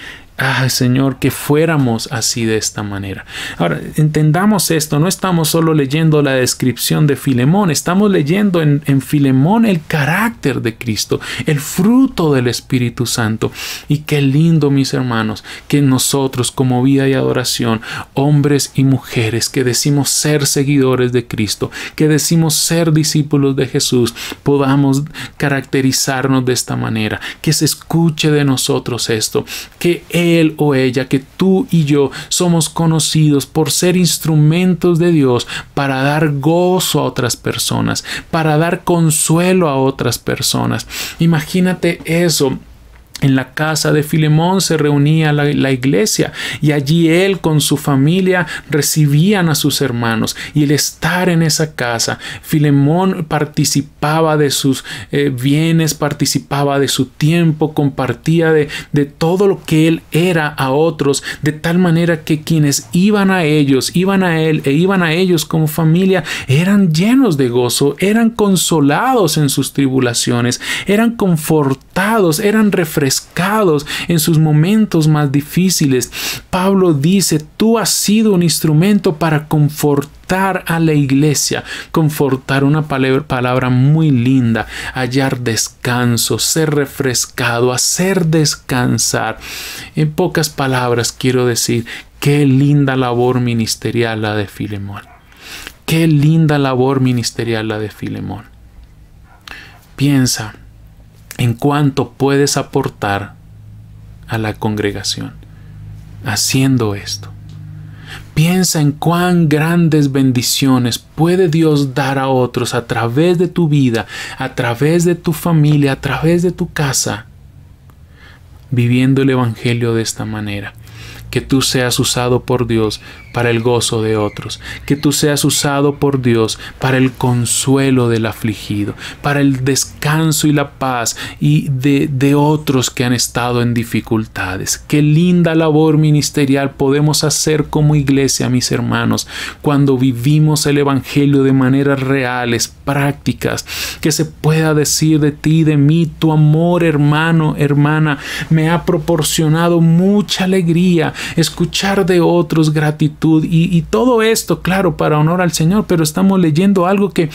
Señor, que fuéramos así de esta manera. Ahora, entendamos esto, no estamos solo leyendo la descripción de Filemón, estamos leyendo en Filemón el carácter de Cristo, el fruto del Espíritu Santo. Y qué lindo, mis hermanos, que nosotros como Vida y Adoración, hombres y mujeres que decimos ser seguidores de Cristo, que decimos ser discípulos de Jesús, podamos caracterizarnos de esta manera, que se escuche de nosotros esto, que él o ella, que tú y yo somos conocidos por ser instrumentos de Dios para dar gozo a otras personas, para dar consuelo a otras personas. Imagínate eso. En la casa de Filemón se reunía la iglesia y allí él con su familia recibían a sus hermanos, y el estar en esa casa, Filemón participaba de sus bienes, participaba de su tiempo, compartía de todo lo que él era a otros, de tal manera que quienes iban a ellos, iban a él e iban a ellos como familia, eran llenos de gozo, eran consolados en sus tribulaciones, eran confortados, eran refrescados en sus momentos más difíciles. Pablo dice: tú has sido un instrumento para confortar a la iglesia. Confortar, una palabra muy linda. Hallar descanso, ser refrescado, hacer descansar. En pocas palabras quiero decir: qué linda labor ministerial la de Filemón. Qué linda labor ministerial la de Filemón. Piensa en cuánto puedes aportar a la congregación haciendo esto. Piensa en cuán grandes bendiciones puede Dios dar a otros a través de tu vida, a través de tu familia, a través de tu casa, viviendo el Evangelio de esta manera. Que tú seas usado por Dios para el gozo de otros, que tú seas usado por Dios para el consuelo del afligido, para el descanso y la paz y de otros que han estado en dificultades. Qué linda labor ministerial podemos hacer como iglesia, mis hermanos, cuando vivimos el Evangelio de maneras reales, prácticas, que se pueda decir de ti y de mí: tu amor, hermano, hermana, me ha proporcionado mucha alegría, escuchar de otros gratitud y todo esto, claro, para honor al Señor, pero estamos leyendo algo que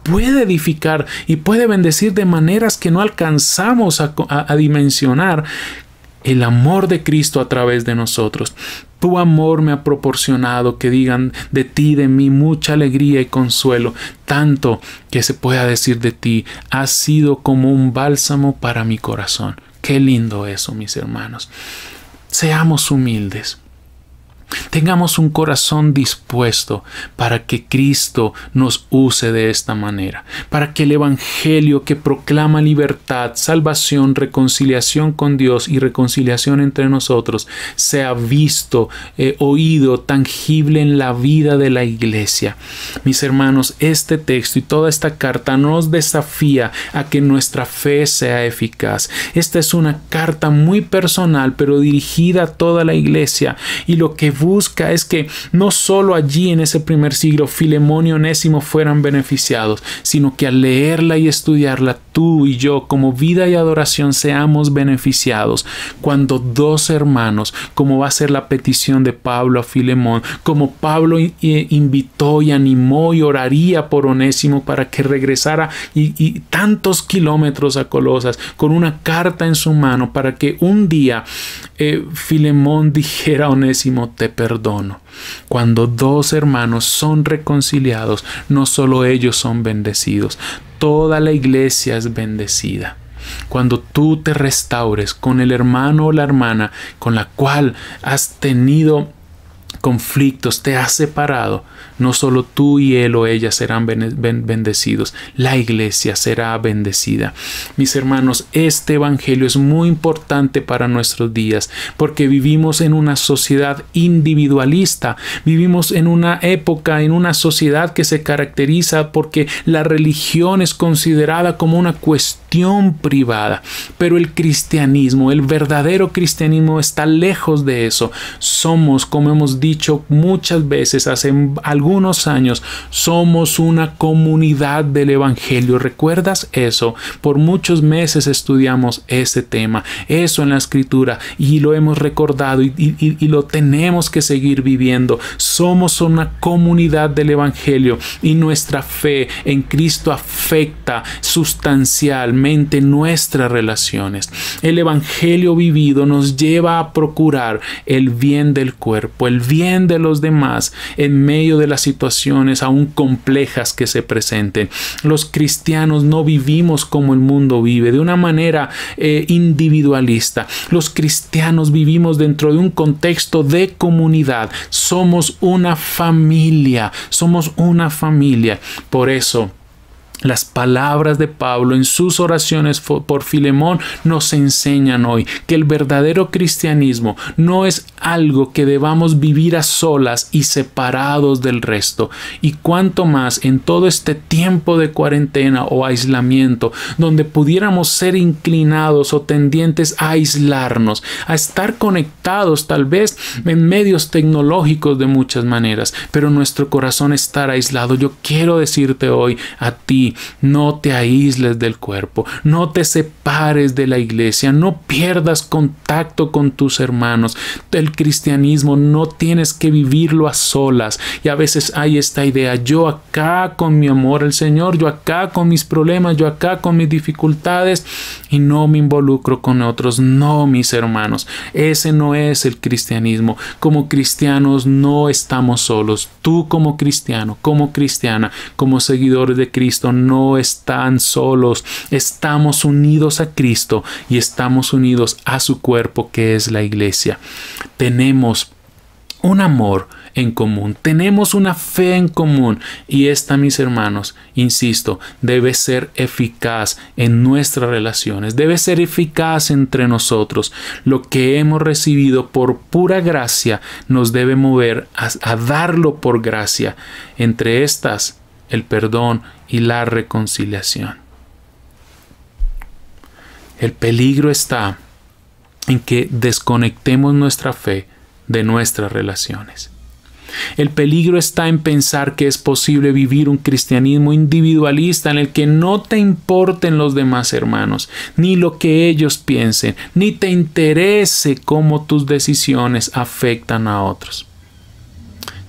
puede edificar y puede bendecir de maneras que no alcanzamos a dimensionar el amor de Cristo a través de nosotros. Tu amor me ha proporcionado que digan de ti, de mí, mucha alegría y consuelo, tanto que se pueda decir de ti: has sido como un bálsamo para mi corazón. Qué lindo eso, mis hermanos. Seamos humildes. Tengamos un corazón dispuesto para que Cristo nos use de esta manera, para que el Evangelio que proclama libertad, salvación, reconciliación con Dios y reconciliación entre nosotros sea visto, oído, tangible en la vida de la iglesia. Mis hermanos, este texto y toda esta carta nos desafía a que nuestra fe sea eficaz. Esta es una carta muy personal, pero dirigida a toda la iglesia, y lo que busca es que no solo allí en ese primer siglo Filemón y Onésimo fueran beneficiados, sino que al leerla y estudiarla tú y yo como Vida y Adoración seamos beneficiados cuando dos hermanos, como va a ser la petición de Pablo a Filemón, como Pablo invitó y animó y oraría por Onésimo para que regresara y tantos kilómetros a Colosas con una carta en su mano para que un día Filemón dijera a Onésimo: te perdono. Cuando dos hermanos son reconciliados, no solo ellos son bendecidos, toda la iglesia es bendecida. Cuando tú te restaures con el hermano o la hermana con la cual has tenido conflictos, te has separado, no solo tú y él o ella serán bendecidos, la iglesia será bendecida. Mis hermanos, este evangelio es muy importante para nuestros días porque vivimos en una sociedad individualista, vivimos en una época, en una sociedad que se caracteriza porque la religión es considerada como una cuestión privada, pero el cristianismo, el verdadero cristianismo está lejos de eso. Somos, como hemos dicho muchas veces hace algunos años, somos una comunidad del evangelio. ¿Recuerdas eso? Por muchos meses estudiamos ese tema, eso en la escritura, y lo hemos recordado y lo tenemos que seguir viviendo. Somos una comunidad del evangelio y nuestra fe en Cristo afecta sustancialmente nuestras relaciones. El evangelio vivido nos lleva a procurar el bien del cuerpo, el bien de los demás en medio de las situaciones aún complejas que se presenten. Los cristianos no vivimos como el mundo vive, de una manera individualista. Los cristianos vivimos dentro de un contexto de comunidad. Somos una familia, somos una familia. Por eso, las palabras de Pablo en sus oraciones por Filemón nos enseñan hoy que el verdadero cristianismo no es algo que debamos vivir a solas y separados del resto. Y cuanto más en todo este tiempo de cuarentena o aislamiento, donde pudiéramos ser inclinados o tendientes a aislarnos, a estar conectados tal vez en medios tecnológicos de muchas maneras, pero nuestro corazón estar aislado. Yo quiero decirte hoy a ti: no te aísles del cuerpo, no te separes de la iglesia, no pierdas contacto con tus hermanos. El cristianismo no tienes que vivirlo a solas. Y a veces hay esta idea: yo acá con mi amor al Señor, yo acá con mis problemas, yo acá con mis dificultades y no me involucro con otros. No, mis hermanos, ese no es el cristianismo. Como cristianos no estamos solos. Tú como cristiano, como cristiana, como seguidores de Cristo, no están solos. Estamos unidos a Cristo y estamos unidos a su cuerpo, que es la iglesia. Tenemos un amor en común, tenemos una fe en común, y esta, mis hermanos, insisto, debe ser eficaz en nuestras relaciones, debe ser eficaz entre nosotros. Lo que hemos recibido por pura gracia nos debe mover a darlo por gracia. Entre estas, el perdón y la reconciliación. El peligro está en que desconectemos nuestra fe de nuestras relaciones. El peligro está en pensar que es posible vivir un cristianismo individualista en el que no te importen los demás hermanos, ni lo que ellos piensen, ni te interese cómo tus decisiones afectan a otros.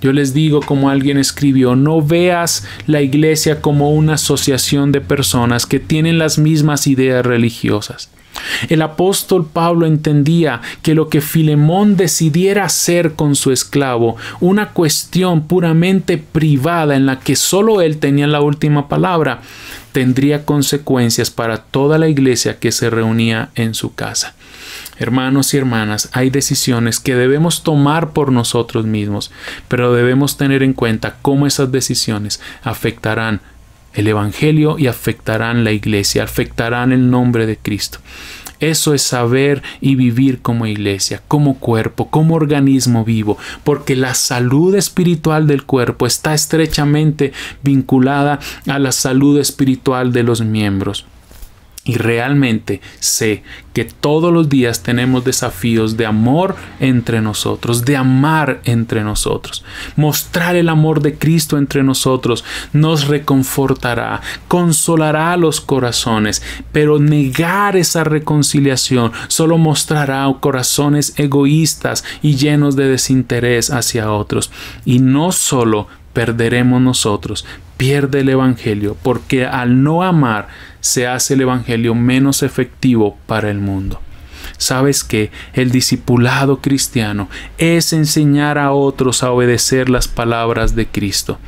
Yo les digo, como alguien escribió: no veas la iglesia como una asociación de personas que tienen las mismas ideas religiosas. El apóstol Pablo entendía que lo que Filemón decidiera hacer con su esclavo, una cuestión puramente privada en la que solo él tenía la última palabra, tendría consecuencias para toda la iglesia que se reunía en su casa. Hermanos y hermanas, hay decisiones que debemos tomar por nosotros mismos, pero debemos tener en cuenta cómo esas decisiones afectarán el evangelio y afectarán la iglesia, afectarán el nombre de Cristo. Eso es saber y vivir como iglesia, como cuerpo, como organismo vivo, porque la salud espiritual del cuerpo está estrechamente vinculada a la salud espiritual de los miembros. Y realmente sé que todos los días tenemos desafíos de amor entre nosotros, de amar entre nosotros. Mostrar el amor de Cristo entre nosotros nos reconfortará, consolará los corazones, pero negar esa reconciliación solo mostrará corazones egoístas y llenos de desinterés hacia otros. Y no solo perderemos nosotros, pierde el Evangelio, porque al no amar se hace el Evangelio menos efectivo para el mundo. ¿Sabes qué? El discipulado cristiano es enseñar a otros a obedecer las palabras de Cristo.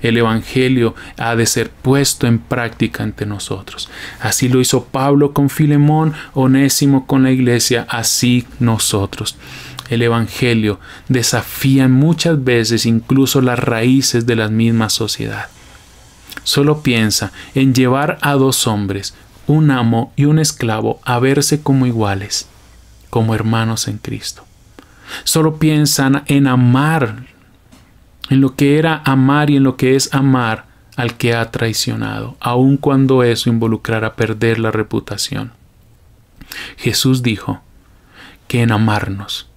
El Evangelio ha de ser puesto en práctica entre nosotros. Así lo hizo Pablo con Filemón, Onésimo con la iglesia, así nosotros. El Evangelio desafía muchas veces incluso las raíces de la misma sociedad. Solo piensa en llevar a dos hombres, un amo y un esclavo, a verse como iguales, como hermanos en Cristo. Solo piensan en amar, en lo que era amar y en lo que es amar al que ha traicionado, aun cuando eso involucrara perder la reputación. Jesús dijo que en amarnos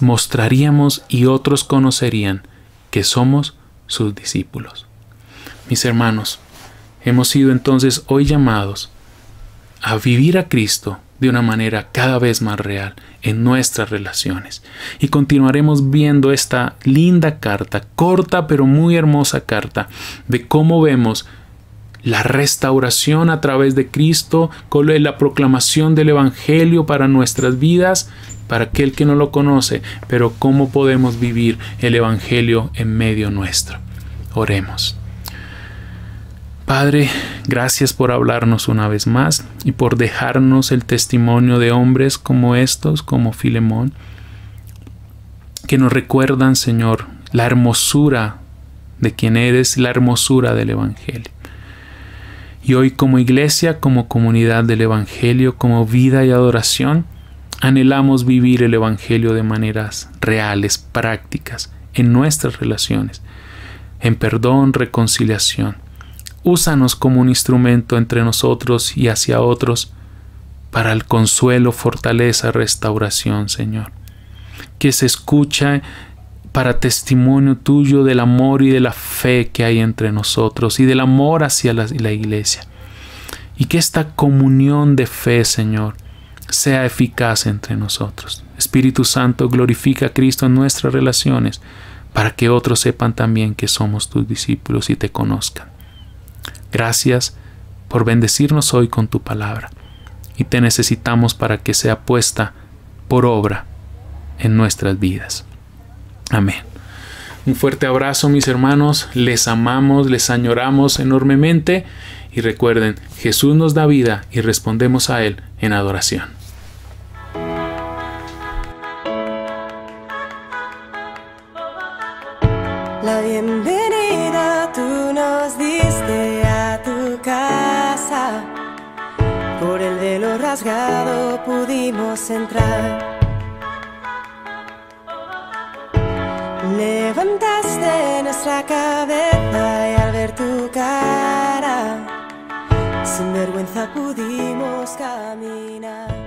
mostraríamos y otros conocerían que somos sus discípulos. Mis hermanos, hemos sido entonces hoy llamados a vivir a Cristo de una manera cada vez más real en nuestras relaciones. Y continuaremos viendo esta linda carta, corta pero muy hermosa carta, de cómo vemos la restauración a través de Cristo, con la proclamación del Evangelio para nuestras vidas, para aquel que no lo conoce, pero cómo podemos vivir el Evangelio en medio nuestro. Oremos. Padre, gracias por hablarnos una vez más y por dejarnos el testimonio de hombres como estos, como Filemón, que nos recuerdan, Señor, la hermosura de quien eres, la hermosura del Evangelio. Y hoy como iglesia, como comunidad del Evangelio, como vida y adoración, anhelamos vivir el Evangelio de maneras reales, prácticas, en nuestras relaciones, en perdón, reconciliación. Úsanos como un instrumento entre nosotros y hacia otros para el consuelo, fortaleza, restauración, Señor. Que se escuche para testimonio tuyo del amor y de la fe que hay entre nosotros y del amor hacia la iglesia. Y que esta comunión de fe, Señor, sea eficaz entre nosotros. Espíritu Santo, glorifica a Cristo en nuestras relaciones para que otros sepan también que somos tus discípulos y te conozcan. Gracias por bendecirnos hoy con tu palabra y te necesitamos para que sea puesta por obra en nuestras vidas. Amén. Un fuerte abrazo, mis hermanos. Les amamos, les añoramos enormemente y recuerden, Jesús nos da vida y respondemos a Él en adoración. La bienvenida tú nos diste a tu casa, por el velo rasgado pudimos entrar. Levantaste nuestra cabeza y al ver tu cara, sin vergüenza pudimos caminar.